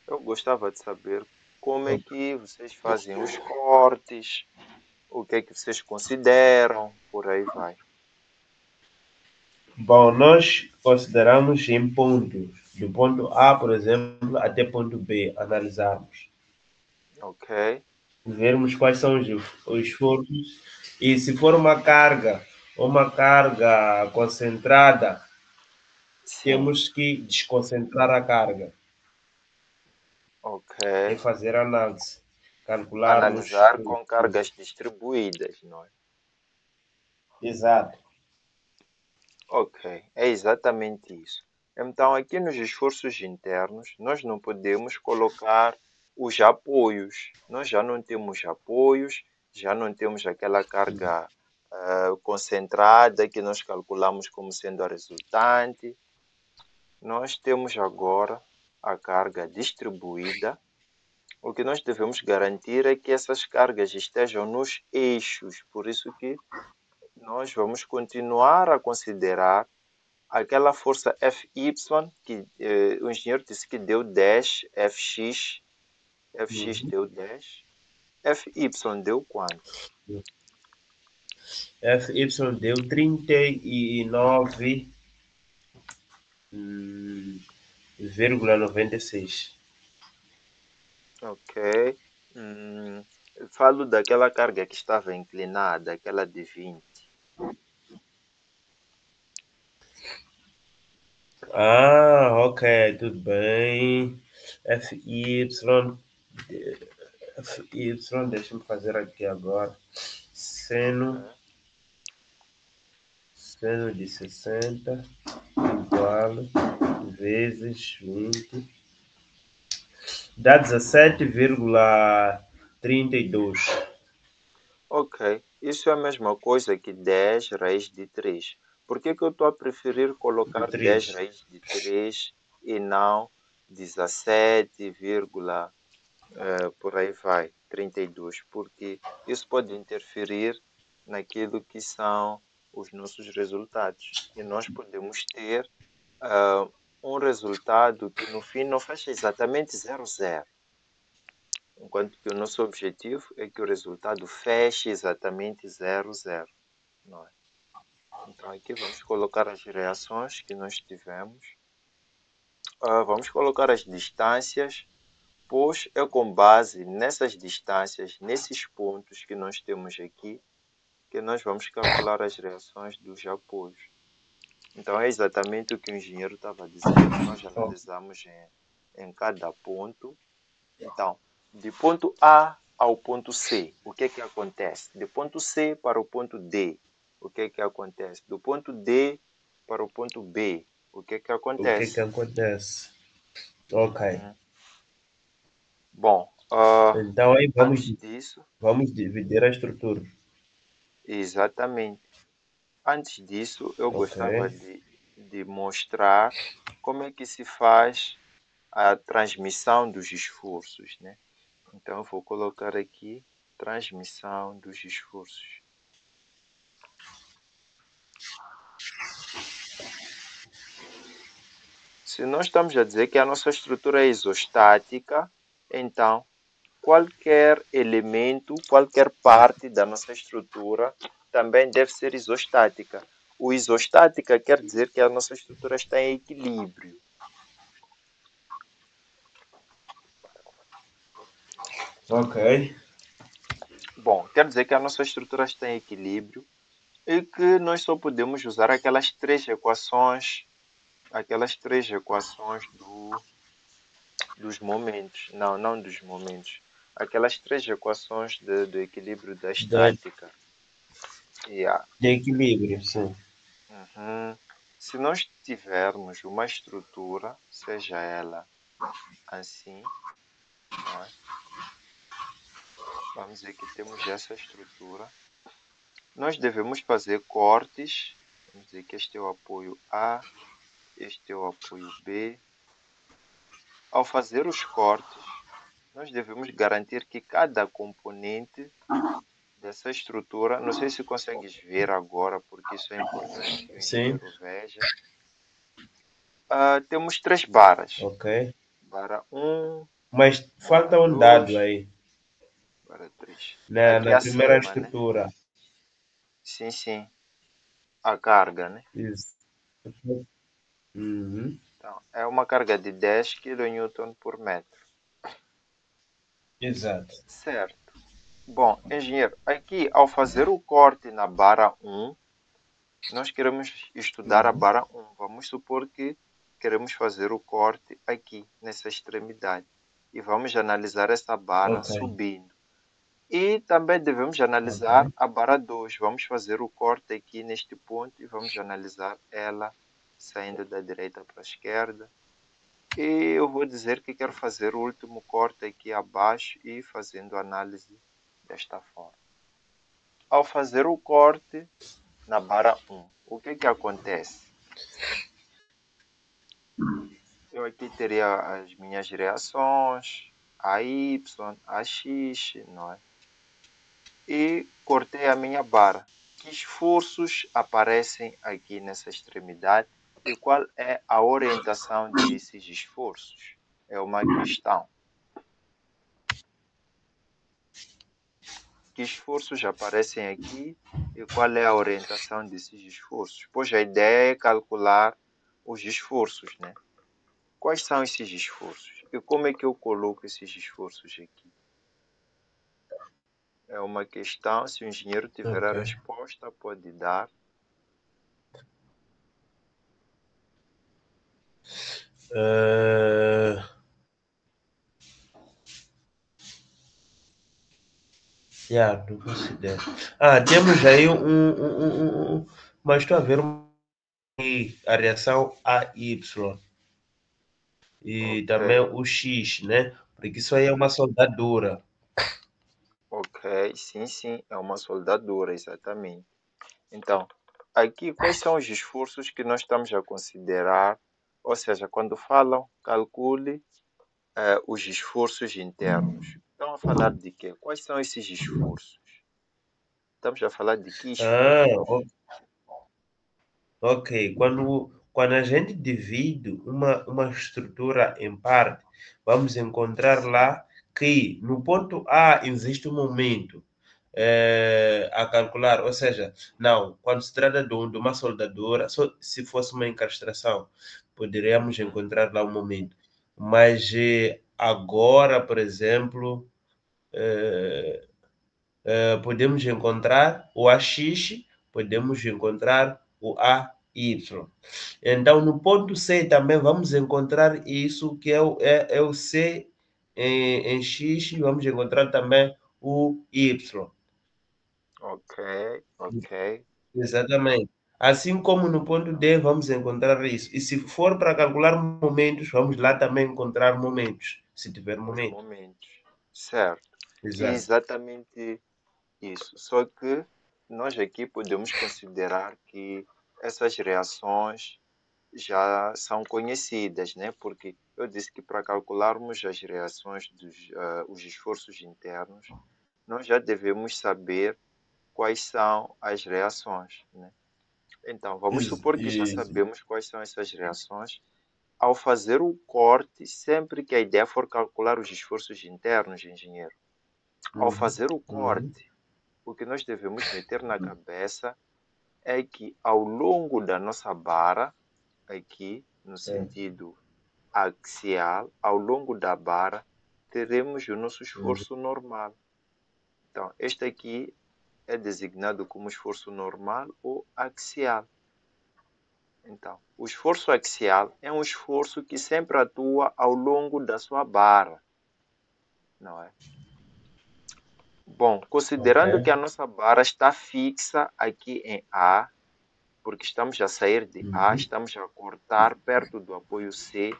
eu gostava de saber como é que vocês fazem os cortes, o que é que vocês consideram, por aí vai. Bom, nós consideramos em pontos, do ponto A, por exemplo, até ponto B, analisarmos, Ok? vermos quais são os esforços e se for uma carga concentrada, Sim, temos que desconcentrar a carga ok. e fazer análise, calcularmos Analisar com cargas distribuídas, não é? exato. Ok, é exatamente isso. Então, aqui nos esforços internos, nós não podemos colocar os apoios. Nós já não temos apoios, já não temos aquela carga concentrada que nós calculamos como sendo a resultante. Nós temos agora a carga distribuída. O que nós devemos garantir é que essas cargas estejam nos eixos. Por isso que nós vamos continuar a considerar aquela força Fy, que o engenheiro disse que deu 10, Fx Uhum. deu 10, Fy deu quanto? FY deu 39, 96. Ok. Hum, falo daquela carga que estava inclinada, aquela de 20. Ah, ok, tudo bem. FY, FY, deixa-me fazer aqui agora. Ok. Seno de 60 igual vezes 20 dá 17,32. Ok. Isso é a mesma coisa que 10 raiz de 3. Por que que eu estou a preferir De colocar 10 3. raiz de 3 e não 17, por aí vai, 32? Porque isso pode interferir naquilo que são os nossos resultados. E nós podemos ter ah, um resultado que no fim não fecha exatamente 0, 0. Enquanto que o nosso objetivo é que o resultado feche exatamente 0, 0. Não é? Então aqui vamos colocar as reações que nós tivemos. Vamos colocar as distâncias, pois é com base nessas distâncias, nesses pontos que nós temos aqui, que nós vamos calcular as reações dos apoios. Então é exatamente o que o engenheiro estava a dizer. Nós analisamos em cada ponto. Então, de ponto A ao ponto C, o que é que acontece? De ponto C para o ponto D, o que é que acontece? Do ponto D para o ponto B, o que é que O que que acontece? acontece? Ok. Uhum. Bom, Então aí antes disso, vamos dividir a estrutura. exatamente. Antes disso, eu Ok. gostava de mostrar como é que se faz a transmissão dos esforços, né? Então, eu vou colocar aqui transmissão dos esforços. Se nós estamos a dizer que a nossa estrutura é isostática, então qualquer elemento, qualquer parte da nossa estrutura também deve ser isostática. O isostática quer dizer que a nossa estrutura está em equilíbrio. Ok. Bom, quer dizer que a nossa estrutura está em equilíbrio e que nós só podemos usar aquelas três equações dos momentos. Não, não dos momentos. Aquelas três equações do equilíbrio da De, estática. Yeah. de equilíbrio, sim. Uhum. Se nós tivermos uma estrutura, seja ela assim, não é? Vamos dizer que temos essa estrutura. Nós devemos fazer cortes. Vamos dizer que este é o apoio A, este é o apoio B. Ao fazer os cortes, nós devemos garantir que cada componente dessa estrutura, não sei se consegues ver agora, porque isso é importante que o Sim. engenheiro veja. Temos três barras. Ok. Barra 1, Mas barra falta um dado 2, aí. barra 3. Na Aqui primeira acima, né? estrutura. Sim, sim. A carga, né? Isso. Uhum. Então, é uma carga de 10 kN por metro. Exato. Certo. Bom, engenheiro, aqui ao fazer o corte na barra 1, nós queremos estudar a Uhum. barra 1. Vamos supor que queremos fazer o corte aqui, nessa extremidade. E vamos analisar essa barra Ok. subindo. E também devemos analisar Ok. a barra 2. Vamos fazer o corte aqui neste ponto e vamos analisar ela saindo da direita para a esquerda. E eu vou dizer que quero fazer o último corte aqui abaixo e fazendo análise desta forma. Ao fazer o corte na barra 1, o que que acontece? Eu aqui teria as minhas reações, a Y, a X, não é? E cortei a minha barra. Que esforços aparecem aqui nessa extremidade e qual é a orientação desses esforços? É uma questão. Que esforços aparecem aqui e qual é a orientação desses esforços? Pois a ideia é calcular os esforços, né? Quais são esses esforços? E como é que eu coloco esses esforços aqui? É uma questão, se o engenheiro tiver Ok. a resposta, pode dar. Uh, yeah, não considero. Temos aí mas estou a ver a reação AY e Ok, também o X, né? Porque isso aí é uma soldadura. ok. Ok, sim, sim, é uma soldadura, exatamente. Então, aqui quais são os esforços que nós estamos a considerar? Ou seja, quando falam, calcule os esforços internos. Estão a falar de quê? Quais são esses esforços? Estamos a falar de que Ah, esforços? ok. Quando a gente divide uma estrutura em parte, vamos encontrar lá que no ponto A existe um momento a calcular, ou seja, não, quando se trata de uma soldadura, só se fosse uma encastração, poderíamos encontrar lá um momento. Mas agora, por exemplo, eh, podemos encontrar o AX, podemos encontrar o AY. Então, no ponto C também vamos encontrar isso, que é o C em X, e vamos encontrar também o Y. Ok, ok, Exatamente. Assim como no ponto D vamos encontrar isso. E se for para calcular momentos, vamos lá também encontrar momentos, se tiver os momento. momentos. Certo. É Exato. exatamente isso. Só que nós aqui podemos considerar que essas reações já são conhecidas, né? Porque eu disse que para calcularmos as reações os esforços internos, nós já devemos saber quais são as reações, né? Então, vamos supor que já Isso. sabemos quais são essas reações. Ao fazer o corte, sempre que a ideia for calcular os esforços internos, engenheiro, ao Uhum. fazer o Uhum. corte, o que nós devemos meter na cabeça é que ao longo da nossa barra, aqui no É. sentido axial, ao longo da barra, teremos o nosso Uhum. esforço normal. Então, este aqui é designado como esforço normal ou axial. Então, o esforço axial é um esforço que sempre atua ao longo da sua barra, não é? Bom, Ok. considerando que a nossa barra está fixa aqui em A, porque estamos a sair de A, Uhum. estamos a cortar perto do apoio C,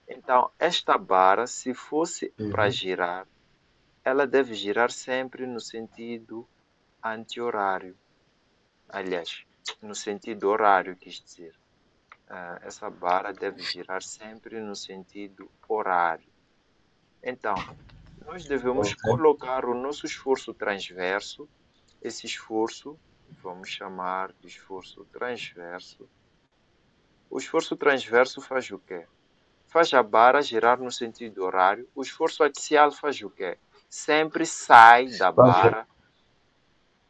então esta barra, se fosse para Uhum. girar, ela deve girar sempre no sentido anti-horário. Aliás, no sentido horário, quis dizer. Essa barra deve girar sempre no sentido horário. Então, nós devemos Ok. colocar o nosso esforço transverso, esse esforço, vamos chamar de esforço transverso. O esforço transverso faz o quê? Faz a barra girar no sentido horário. O esforço axial faz o quê? Sempre sai da Passa. barra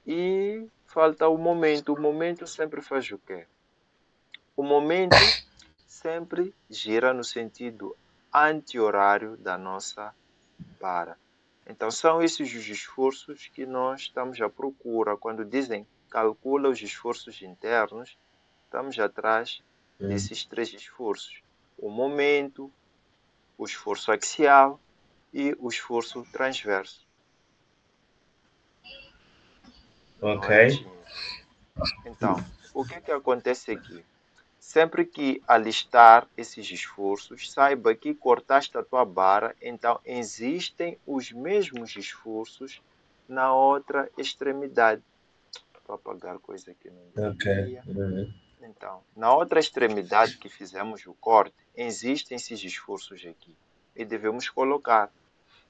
e falta o momento. O momento sempre faz o quê? O momento sempre gira no sentido anti-horário da nossa barra. Então, são esses os esforços que nós estamos à procura. Quando dizem calcula os esforços internos, estamos atrás Uhum. desses três esforços: o momento, o esforço axial e o esforço transverso. Ok. Não é, engenheiro? Então, o que acontece aqui? Sempre que alistar esses esforços, saiba que cortaste a tua barra, então existem os mesmos esforços na outra extremidade. Estou a apagar coisa que não Ok. devia. Uhum. Então, na outra extremidade que fizemos o corte, existem esses esforços aqui e devemos colocar.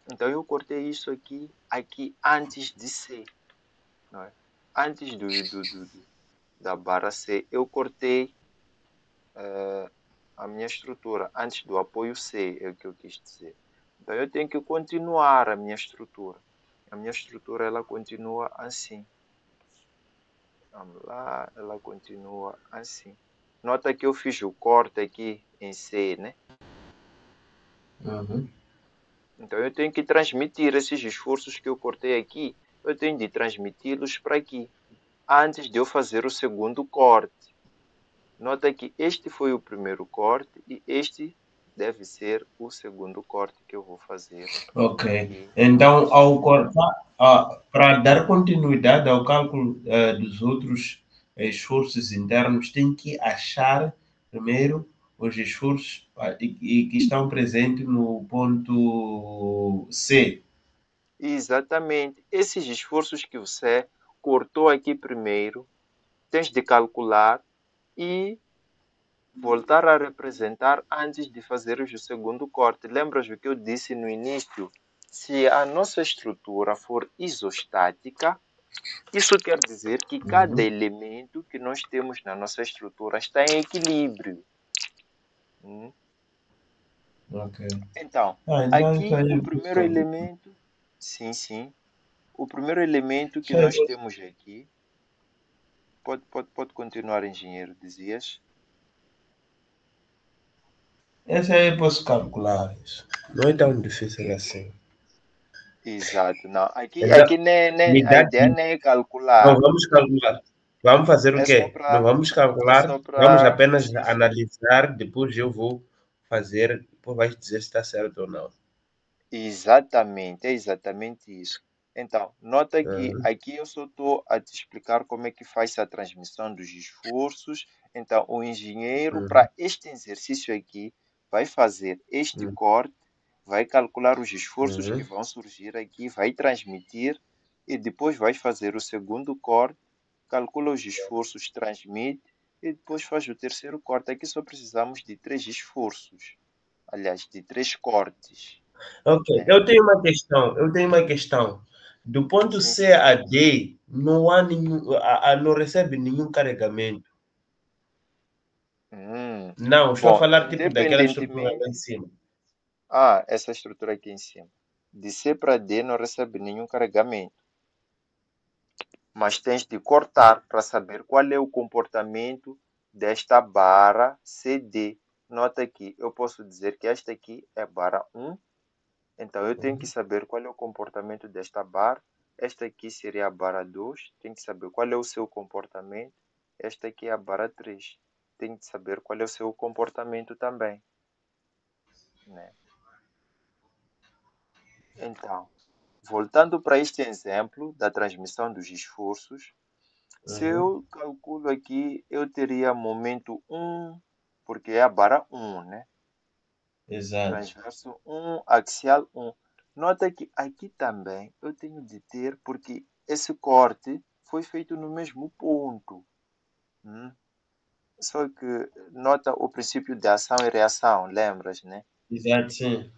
Então, eu cortei isso aqui antes de C, não é? Antes da barra C, eu cortei a minha estrutura. Antes do apoio C, é o que eu quis dizer. Então, eu tenho que continuar a minha estrutura. A minha estrutura, ela continua assim. Vamos lá, ela continua assim. Nota que eu fiz o corte aqui em C, né? Uhum. Então eu tenho que transmitir esses esforços que eu cortei aqui, eu tenho de transmiti-los para aqui, antes de eu fazer o segundo corte. Nota que este foi o primeiro corte e este deve ser o segundo corte que eu vou fazer Ok. aqui Então, neste ao momento. cortar, para dar continuidade ao cálculo dos outros esforços internos, tem que achar primeiro os esforços e que estão presentes no ponto C. Exatamente. Esses esforços que você cortou aqui primeiro, tens de calcular e voltar a representar antes de fazeres o segundo corte. Lembras o que eu disse no início? Se a nossa estrutura for isostática, isso quer dizer que cada Uhum. elemento que nós temos na nossa estrutura está em equilíbrio. Hum? Ok. Então, Então isso aqui aí o é primeiro possível. elemento, sim, sim, o primeiro elemento que Isso aí nós posso- temos aqui, pode continuar, engenheiro, dizias? Esse aí eu posso calcular isso. Não é tão difícil assim. Exato, não. Aqui, Então, aqui me a dá ideia dica. nem é Não calcular, vamos calcular. Vamos fazer o é só quê? Não para, vamos é calcular, só vamos para, apenas sim, sim. analisar, depois eu vou fazer, depois vais dizer se está certo ou não. Exatamente, é exatamente isso. Então, nota que Uhum, aqui eu só estou a te explicar como é que faz a transmissão dos esforços. Então, o engenheiro, uhum, para este exercício aqui, vai fazer este uhum, corte, vai calcular os esforços que uhum. vão surgir aqui, vai transmitir e depois vai fazer o segundo corte, calcula os esforços, transmite e depois faz o terceiro corte. Aqui só precisamos de três esforços, aliás, de três cortes, Ok, né? eu tenho uma questão. Do ponto Sim, C sim. a D, não há nenhum, não recebe nenhum carregamento. Hum. Não, estou a Bom, falar tipo daquela estrutura lá em independentemente. cima. Essa estrutura aqui em cima. De C para D não recebe nenhum carregamento. Mas tens de cortar para saber qual é o comportamento desta barra CD. Nota aqui, eu posso dizer que esta aqui é a barra 1. Então eu tenho que Uhum. saber qual é o comportamento desta barra. Esta aqui seria a barra 2. Tenho que saber qual é o seu comportamento. Esta aqui é a barra 3. Tenho que saber qual é o seu comportamento também, né? Então, voltando para este exemplo da transmissão dos esforços, se Uhum. eu calculo aqui, eu teria momento 1, porque é a barra 1, né? Exato. Transverso 1, axial 1. Nota que aqui também eu tenho de ter, porque esse corte foi feito no mesmo ponto. hum? Só que nota o princípio de ação e reação, lembras, né? Exato, sim.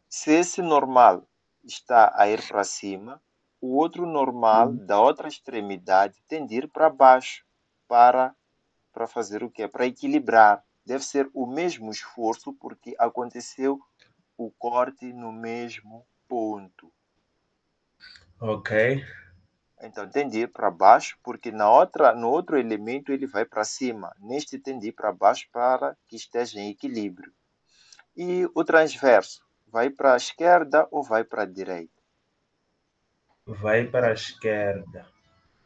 Se esse normal está a ir para cima, o outro normal Uhum. da outra extremidade tem de ir para baixo para, para fazer o quê? Para equilibrar. Deve ser o mesmo esforço porque aconteceu o corte no mesmo ponto. Ok. Então tem de ir para baixo porque no outro elemento ele vai para cima. Neste tem de ir para baixo para que esteja em equilíbrio. E o transverso vai para a esquerda ou vai para a direita? Vai para a esquerda.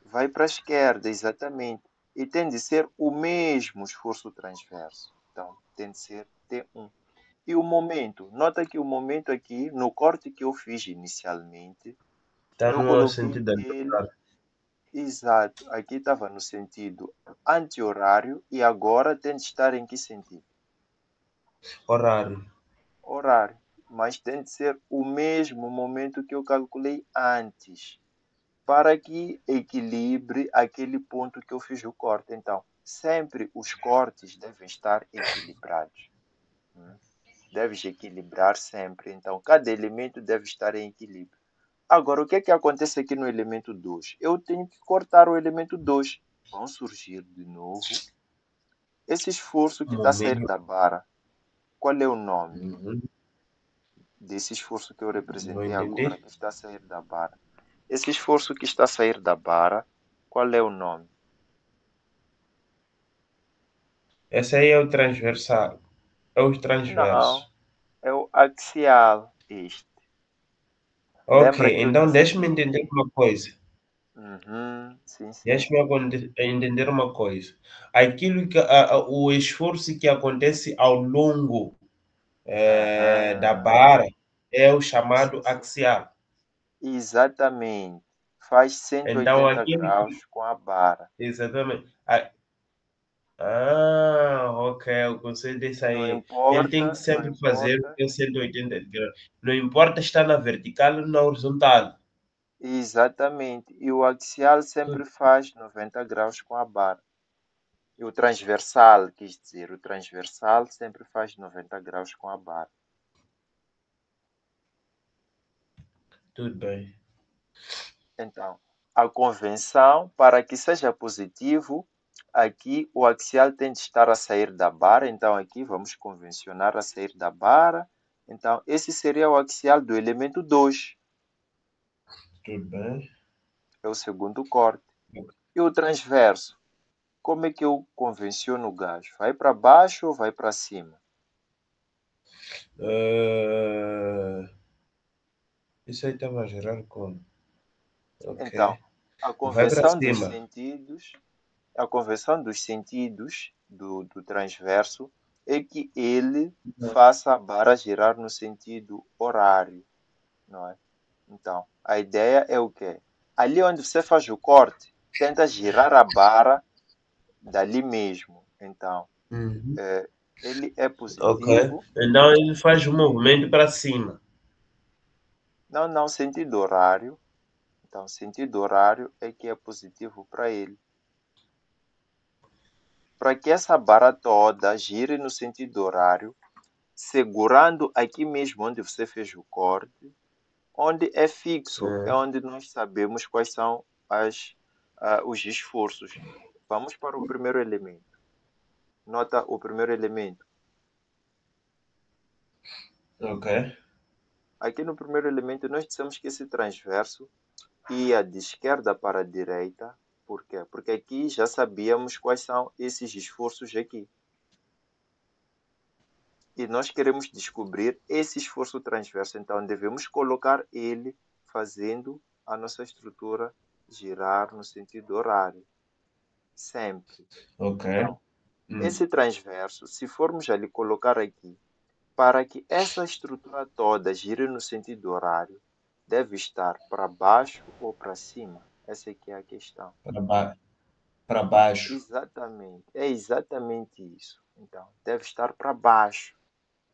Vai para a esquerda, exatamente. E tem de ser o mesmo esforço transverso. Então, tem de ser T1. E o momento? Nota que o momento aqui, no corte que eu fiz inicialmente, Está eu no coloquei sentido ele anti-horário. exato. Aqui estava no sentido anti-horário e agora tem de estar em que sentido? Horário. Horário. Mas tem de ser o mesmo momento que eu calculei antes, para que equilibre aquele ponto que eu fiz o corte. Então, sempre os cortes devem estar equilibrados. Hum? Deves equilibrar sempre. Então, cada elemento deve estar em equilíbrio. Agora, o que é que acontece aqui no elemento 2? Eu tenho que cortar o elemento 2. Vão surgir de novo esse esforço que está a sair Momento. da barra. Qual é o nome Uhum. desse esforço que eu Não representei agora, entendi. que está a sair da barra? Esse esforço que está a sair da barra, qual é o nome? Esse aí é o transversal. É o Não, transverso. é o axial este. Ok, Lembra que eu então disse deixe-me que. entender uma coisa. Uhum, sim, sim. Deixe-me entender uma coisa. Aquilo que o esforço que acontece ao longo da Aham, barra é o chamado sim, sim. axial. Exatamente. Faz cento e Então, oitenta aquilo, graus com a barra. exatamente. Ah, ok, o conceito é isso Não aí. Ele tem que importa, não sempre fazer importa. o 180 graus. Não importa estar na vertical ou na horizontal. Exatamente. E o axial sempre Tudo, faz 90 graus com a barra. E o transversal, quis dizer, o transversal sempre faz 90 graus com a barra. tudo bem. Então, a convenção, para que seja positivo, aqui o axial tem de estar a sair da barra. Então, aqui vamos convencionar a sair da barra. Então, esse seria o axial do elemento 2. Tudo bem. É o segundo corte. E o transverso? Como é que eu convenciono o gás? Vai para baixo ou vai para cima? Ah, isso aí estava a gerar como? Ok. Então, a Vai para convenção dos cima. sentidos, a convenção dos sentidos do transverso é que ele faça a barra girar no sentido horário, não é? Então, a ideia é o quê? Ali onde você faz o corte, tenta girar a barra dali mesmo. Então, Uhum. ele é Ok. positivo. Então ele faz o movimento para cima. Não, não, sentido horário. Então, sentido horário é que é positivo para ele. Para que essa barra toda gire no sentido horário, segurando aqui mesmo onde você fez o corte, onde é fixo, é Sim. onde nós sabemos quais são os esforços. Vamos para o primeiro elemento. Nota o primeiro elemento. Ok. Aqui no primeiro elemento, nós dissemos que esse transverso ia de esquerda para a direita. Por quê? Porque aqui já sabíamos quais são esses esforços aqui. E nós queremos descobrir esse esforço transverso. Então, devemos colocar ele fazendo a nossa estrutura girar no sentido horário. Sempre. Ok. Então, Hum. esse transverso, se formos ali colocar aqui, para que essa estrutura toda gire no sentido horário, deve estar para baixo ou para cima? Essa aqui é a questão. Para baixo. Exatamente. É exatamente isso. Então, deve estar para baixo.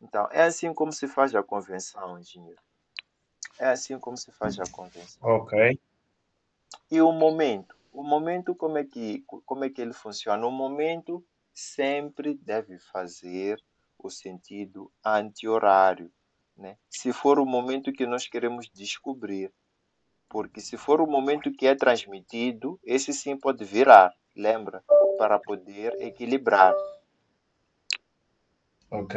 Então, é assim como se faz a convenção, engenheiro. É assim como se faz a convenção. Ok. E o momento? O momento, como é que ele funciona? O momento sempre deve fazer o sentido anti-horário, né? Se for o momento que nós queremos descobrir. Porque se for o momento que é transmitido, esse sim pode virar, lembra? Para poder equilibrar. Ok.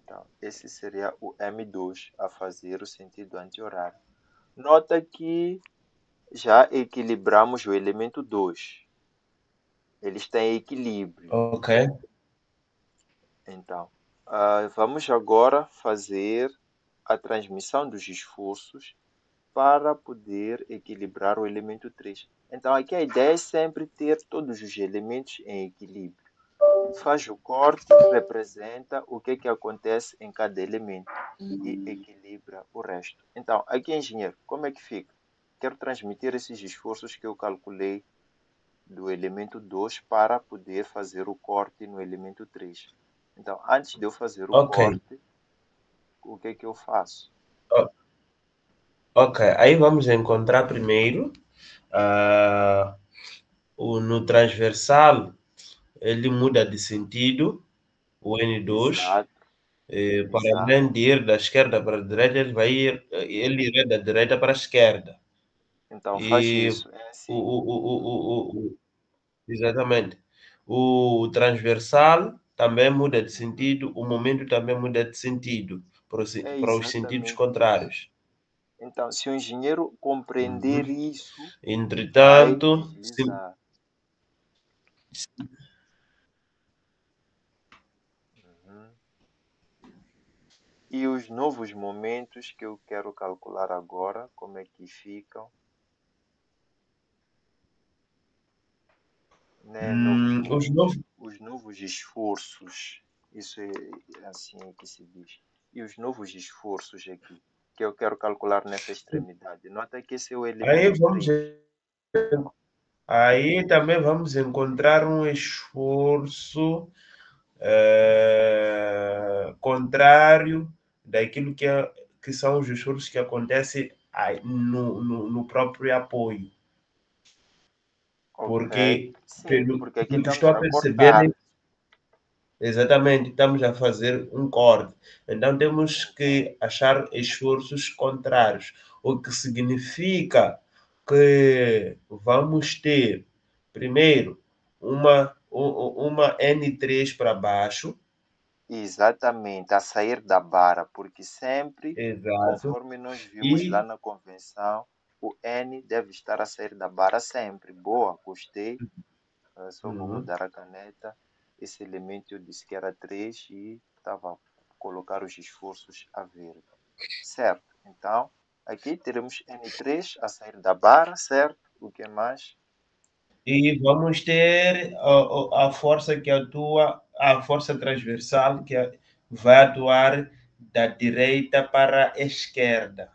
Então, esse seria o M2 a fazer o sentido anti-horário. Nota que já equilibramos o elemento 2. Ele está em equilíbrio. Ok. Então, vamos agora fazer a transmissão dos esforços para poder equilibrar o elemento 3. Então, aqui a ideia é sempre ter todos os elementos em equilíbrio. Faz o corte, representa o que acontece em cada elemento e equilibra o resto. Então, aqui, engenheiro, como é que fica? Quero transmitir esses esforços que eu calculei do elemento 2 para poder fazer o corte no elemento 3. Então, antes de eu fazer o Ok. corte, o que eu faço? O- Ok. Aí vamos encontrar primeiro ah, no transversal ele muda de sentido, o N2. Exato, Para exato. além de ir da esquerda para a direita, ele irá da direita para a esquerda. Então, faz E isso. É o, assim. o, exatamente. O transversal também muda de sentido, o momento também muda de sentido É para os sentidos exatamente isso. contrários. Então, se o engenheiro compreender Uhum. isso, vai Entretanto, deslizar. Uhum. E os novos momentos que eu quero calcular agora, como é que ficam? Né? os novos. Os novos esforços. Isso é assim que se diz. E os novos esforços aqui, que eu quero calcular nessa extremidade. Nota que esse é o Aí elemento vamos, 3. Aí também vamos encontrar um esforço contrário daquilo que são os esforços que acontecem aí no próprio apoio. Ok. Porque, Sim, pelo, porque aqui pelo que estamos estou a a perceber, cortar. exatamente, estamos a fazer um corte. Então temos Ok. que achar esforços contrários, o que significa que vamos ter, primeiro, uma N3 para baixo, Exatamente, a sair da barra, porque sempre, exato, conforme nós vimos lá e na convenção, o N deve estar a sair da barra sempre. Boa, gostei. Só vou uhum, mudar a caneta. Esse elemento eu disse que era 3 e estava a colocar os esforços a verde. Certo. Então, aqui teremos N3 a sair da barra, certo? O que mais? e vamos ter a força que atua, a força transversal vai atuar da direita para a esquerda.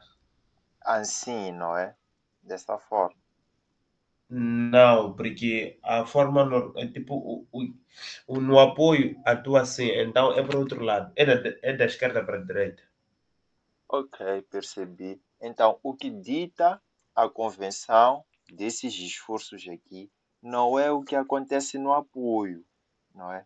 Assim, não é? Dessa forma. Não, porque a forma é tipo no apoio atua assim, então é para o outro lado, é da esquerda para a direita. Ok, percebi. Então, o que dita a convenção desses esforços aqui não é o que acontece no apoio, não é?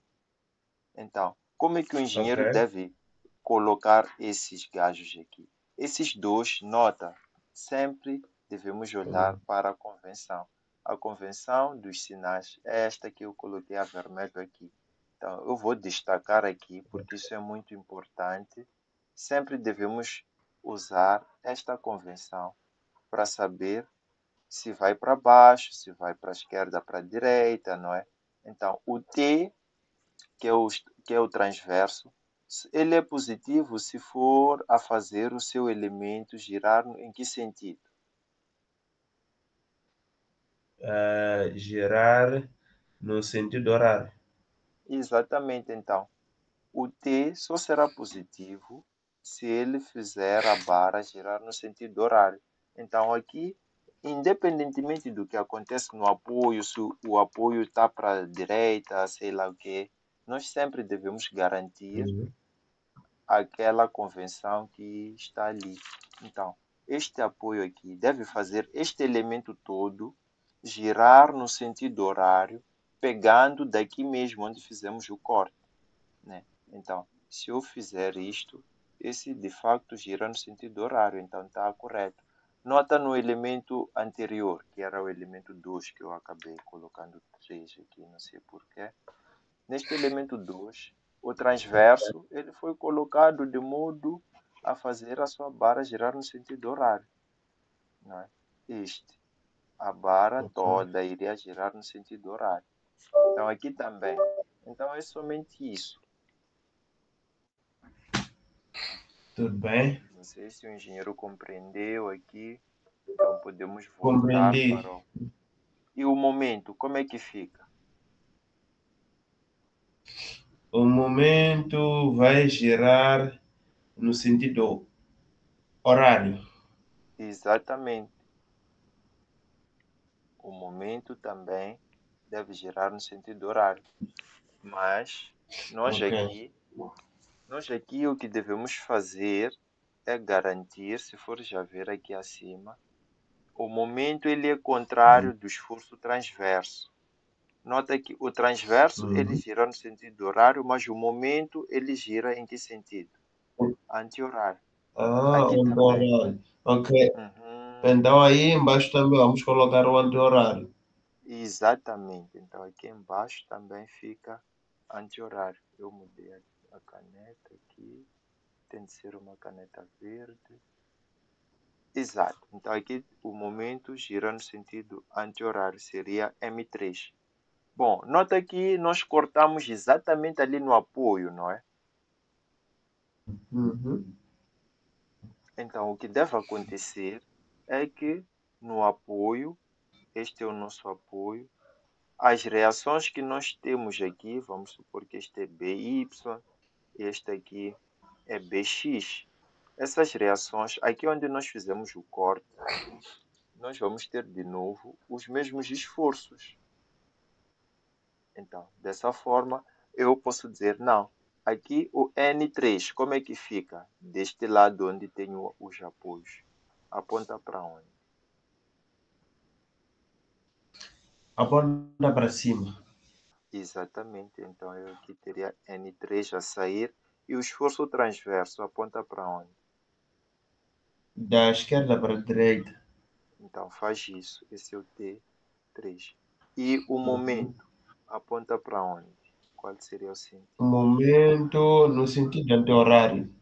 Então, como é que o Ok? engenheiro deve colocar esses gajos aqui? Esses dois, nota, sempre devemos olhar Hum, para a convenção. A convenção dos sinais é esta que eu coloquei a vermelho aqui. Então, eu vou destacar aqui porque isso é muito importante. Sempre devemos usar esta convenção para saber se vai para baixo, se vai para a esquerda, para a direita, não é? Então, o T que é o transverso, ele é positivo se for a fazer o seu elemento girar em que sentido? girar no sentido horário. Exatamente, então. O T só será positivo se ele fizer a barra girar no sentido horário. Então, aqui, independentemente do que acontece no apoio, se o apoio está para a direita, sei lá o quê, nós sempre devemos garantir Uhum. aquela convenção que está ali. Então, este apoio aqui deve fazer este elemento todo girar no sentido horário, pegando daqui mesmo onde fizemos o corte, né? Então, se eu fizer isto, esse de facto gira no sentido horário, então está correto. Nota no elemento anterior, que era o elemento 2 que eu acabei colocando 3 aqui, não sei porquê. Neste elemento 2, o transverso ele foi colocado de modo a fazer a sua barra girar no sentido horário, não é? Este, a barra Ok, toda iria girar no sentido horário. Então aqui também. Então é somente isso. tudo bem? Não sei se o engenheiro compreendeu aqui. Então podemos voltar Compreendi. para o... E o momento, como é que fica? O momento vai girar no sentido horário. Exatamente. O momento também deve girar no sentido horário. Mas nós Ok. aqui Nós aqui o que devemos fazer é garantir, se for já ver aqui acima, o momento ele é Uhum. contrário do esforço transverso. Nota que o transverso ele Uhum. gira no sentido horário, mas o momento ele gira em que sentido? Anti-horário. Ah, Aqui o também. anti-horário. Ok. Uhum, Então aí embaixo também vamos colocar o anti-horário. exatamente. Então aqui embaixo também fica anti-horário. Eu mudei a caneta aqui. Tem de ser uma caneta verde. Exato. Então aqui o momento gira no sentido anti-horário, seria M3. Bom, nota que nós cortamos exatamente ali no apoio, não é? Uhum. Então o que deve acontecer é que no apoio, este é o nosso apoio, as reações que nós temos aqui, vamos supor que este é BY, este aqui é BX. Essas reações, aqui onde nós fizemos o corte, nós vamos ter de novo os mesmos esforços. Então, dessa forma, eu posso dizer, não, aqui o N3, como é que fica? Deste lado onde tenho os apoios. Aponta para onde? Aponta para cima. Exatamente, então eu aqui teria N3 a sair e o esforço transverso aponta para onde? Da esquerda para a direita. Então faz isso, esse é o T3. E o momento aponta para onde? Qual seria o O sentido? momento no sentido anti-horário.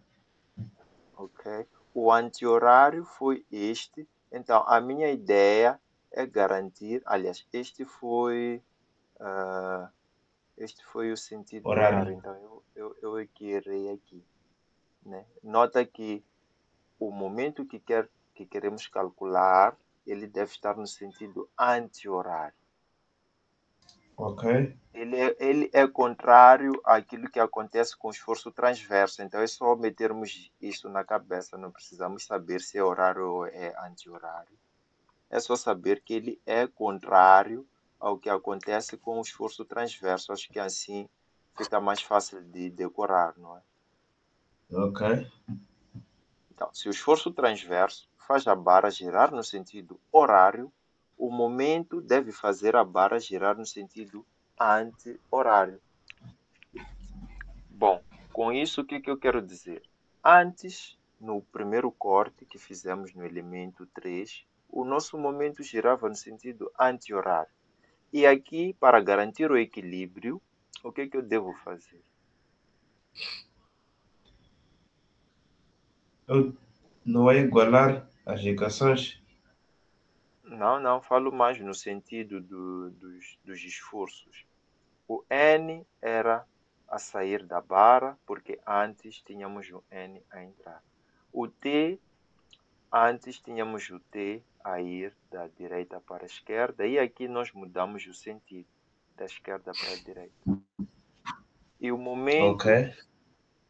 Ok? O anti-horário foi este, então a minha ideia é garantir, aliás, este foi o sentido do horário, Horário. então eu errei aqui, né? Nota que o momento que queremos calcular, ele deve estar no sentido anti-horário. Ok. Ele é contrário àquilo que acontece com o esforço transverso. Então é só metermos isso na cabeça. Não precisamos saber se é horário ou é anti-horário. É só saber que ele é contrário ao que acontece com o esforço transverso. Acho que assim fica mais fácil de decorar, não é? Ok. Então, se o esforço transverso faz a barra girar no sentido horário, o momento deve fazer a barra girar no sentido anti-horário. Bom, com isso, o que eu quero dizer? Antes, no primeiro corte que fizemos no elemento 3, o nosso momento girava no sentido anti-horário. E aqui, para garantir o equilíbrio, o que eu devo fazer? Eu não é igualar as equações? Não, não, falo mais no sentido dos esforços. O N era a sair da barra, porque antes tínhamos o N a entrar. O T, antes tínhamos o T a ir da direita para a esquerda, e aqui nós mudamos o sentido, da esquerda para a direita. E o Ok. momento,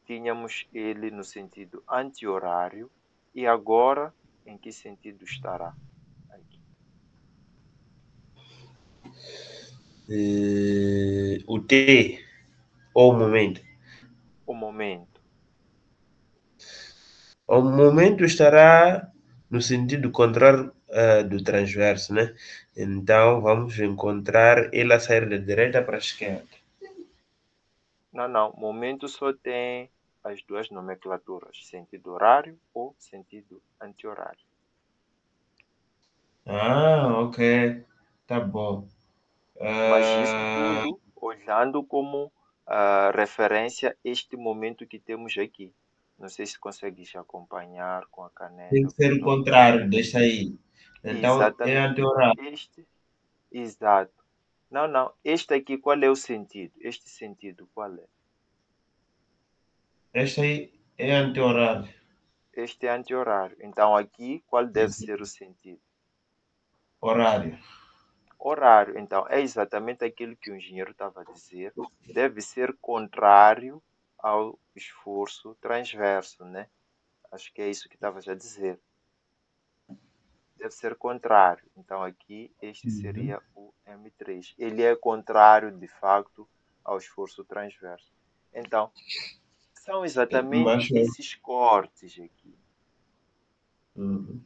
tínhamos ele no sentido anti-horário, e agora em que sentido estará? Aqui. O T, ou o momento. O momento. O momento estará no sentido contrário do transverso, né? Então vamos encontrar ele a sair da direita para a esquerda. Não, não. Momento só tem as duas nomenclaturas, sentido horário ou sentido anti-horário. Ah, ok. Tá bom. Mas isso Ah, tudo olhando como referência este momento que temos aqui. Não sei se consegues acompanhar com a tem caneta, que com o ser o notebook. contrário, deixa aí. Então é Exatamente. anti-horário. Este, exato. Não, não. Este aqui, qual é o sentido? Este sentido, qual é? Este aí é anti-horário. Este é anti-horário. Então, aqui, qual deve ser o sentido? Horário. Horário. Então, é exatamente aquilo que o engenheiro estava a dizer. Deve ser contrário ao esforço transverso, né? Acho que é isso que estavas a dizer. Deve ser contrário. Então, aqui, este Uhum. seria o M3. Ele é contrário, de facto, ao esforço transverso. Então, são exatamente Embaixo. esses cortes aqui. Uhum.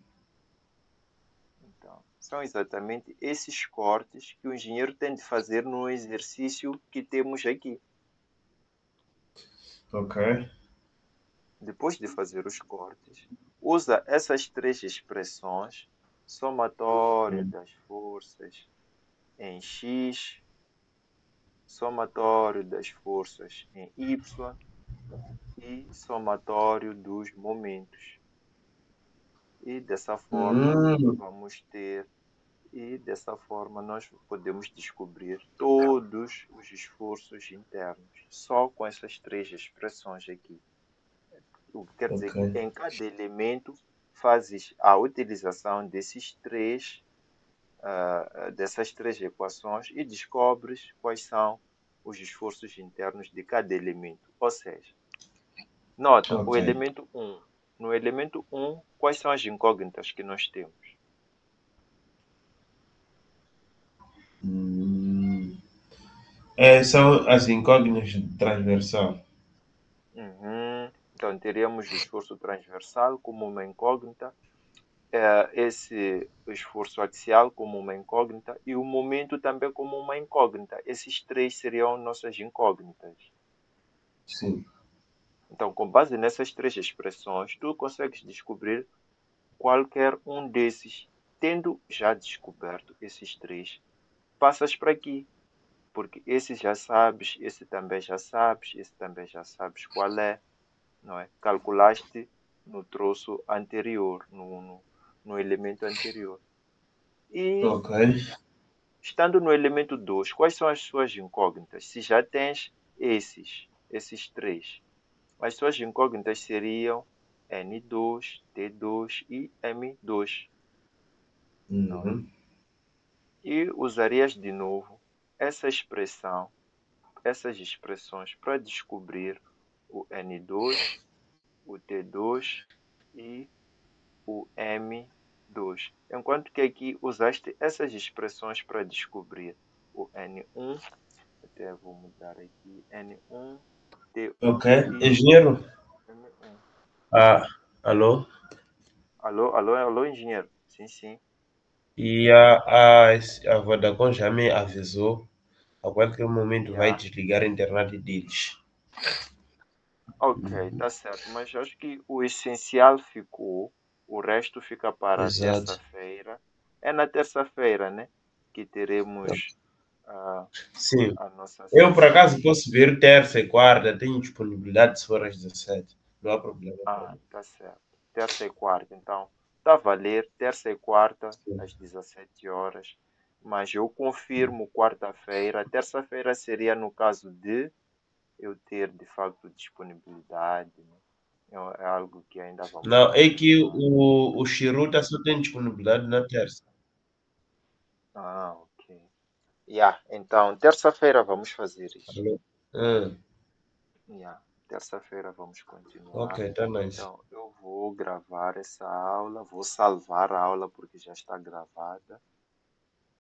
Então, são exatamente esses cortes que o engenheiro tem de fazer no exercício que temos aqui. Ok. Depois de fazer os cortes, usa essas três expressões, somatório Uhum. das forças em X, somatório das forças em Y e somatório dos momentos. E dessa forma Hum, vamos ter e dessa forma nós podemos descobrir todos os esforços internos só com essas três expressões aqui. O que quer dizer ok. que em cada elemento fazes a utilização dessas três equações e descobres quais são os esforços internos de cada elemento. Ou seja, nota o Ok. elemento 1. No elemento 1, quais são as incógnitas que nós temos? São as incógnitas de transversal. Então, teríamos o esforço transversal como uma incógnita, esse esforço axial como uma incógnita e o momento também como uma incógnita. Esses três seriam nossas incógnitas. Sim. Então, com base nessas três expressões, tu consegues descobrir qualquer um desses. Tendo já descoberto esses três, passas para aqui, porque esse já sabes, esse também já sabes, esse também já sabes qual é, não é? Calculaste no troço anterior, no elemento anterior. E Ok. estando no elemento 2, quais são as suas incógnitas? Se já tens esses três, as suas incógnitas seriam N2, T2 e M2, não é? Uhum. E usarias de novo essa expressão, essas expressões para descobrir o N2, o T2 e o M2. Enquanto que aqui usaste essas expressões para descobrir o N1, até vou mudar aqui, N1, Ok. T1 e Engenheiro? M1. Ah, alô? Alô, alô, alô, engenheiro? Sim, sim. E a Vodacom já me avisou. A qualquer momento vai Yeah. desligar a internet deles. Ok, tá certo. Mas acho que o essencial ficou, o resto fica para Exato. terça-feira. É na terça-feira, né? Que teremos a, Sim. a nossa Eu, por sessão. acaso, posso vir terça e quarta. Tenho disponibilidade se for às 17. Não há problema para Ah, mim. tá certo. Terça e quarta, então. Tá a valer, terça e quarta, Sim. às 17 horas. Mas eu confirmo quarta-feira. Terça-feira seria no caso de eu ter de facto disponibilidade, né? É algo que ainda vamos Não, é que confirmar. o Chiruta só tem disponibilidade na terça. Ah, ok. Yeah, então, terça-feira vamos fazer isso. Alô? Ah, Yeah, terça-feira vamos ok, continuar. tá nice. Então, eu vou gravar essa aula, vou salvar a aula porque já está gravada.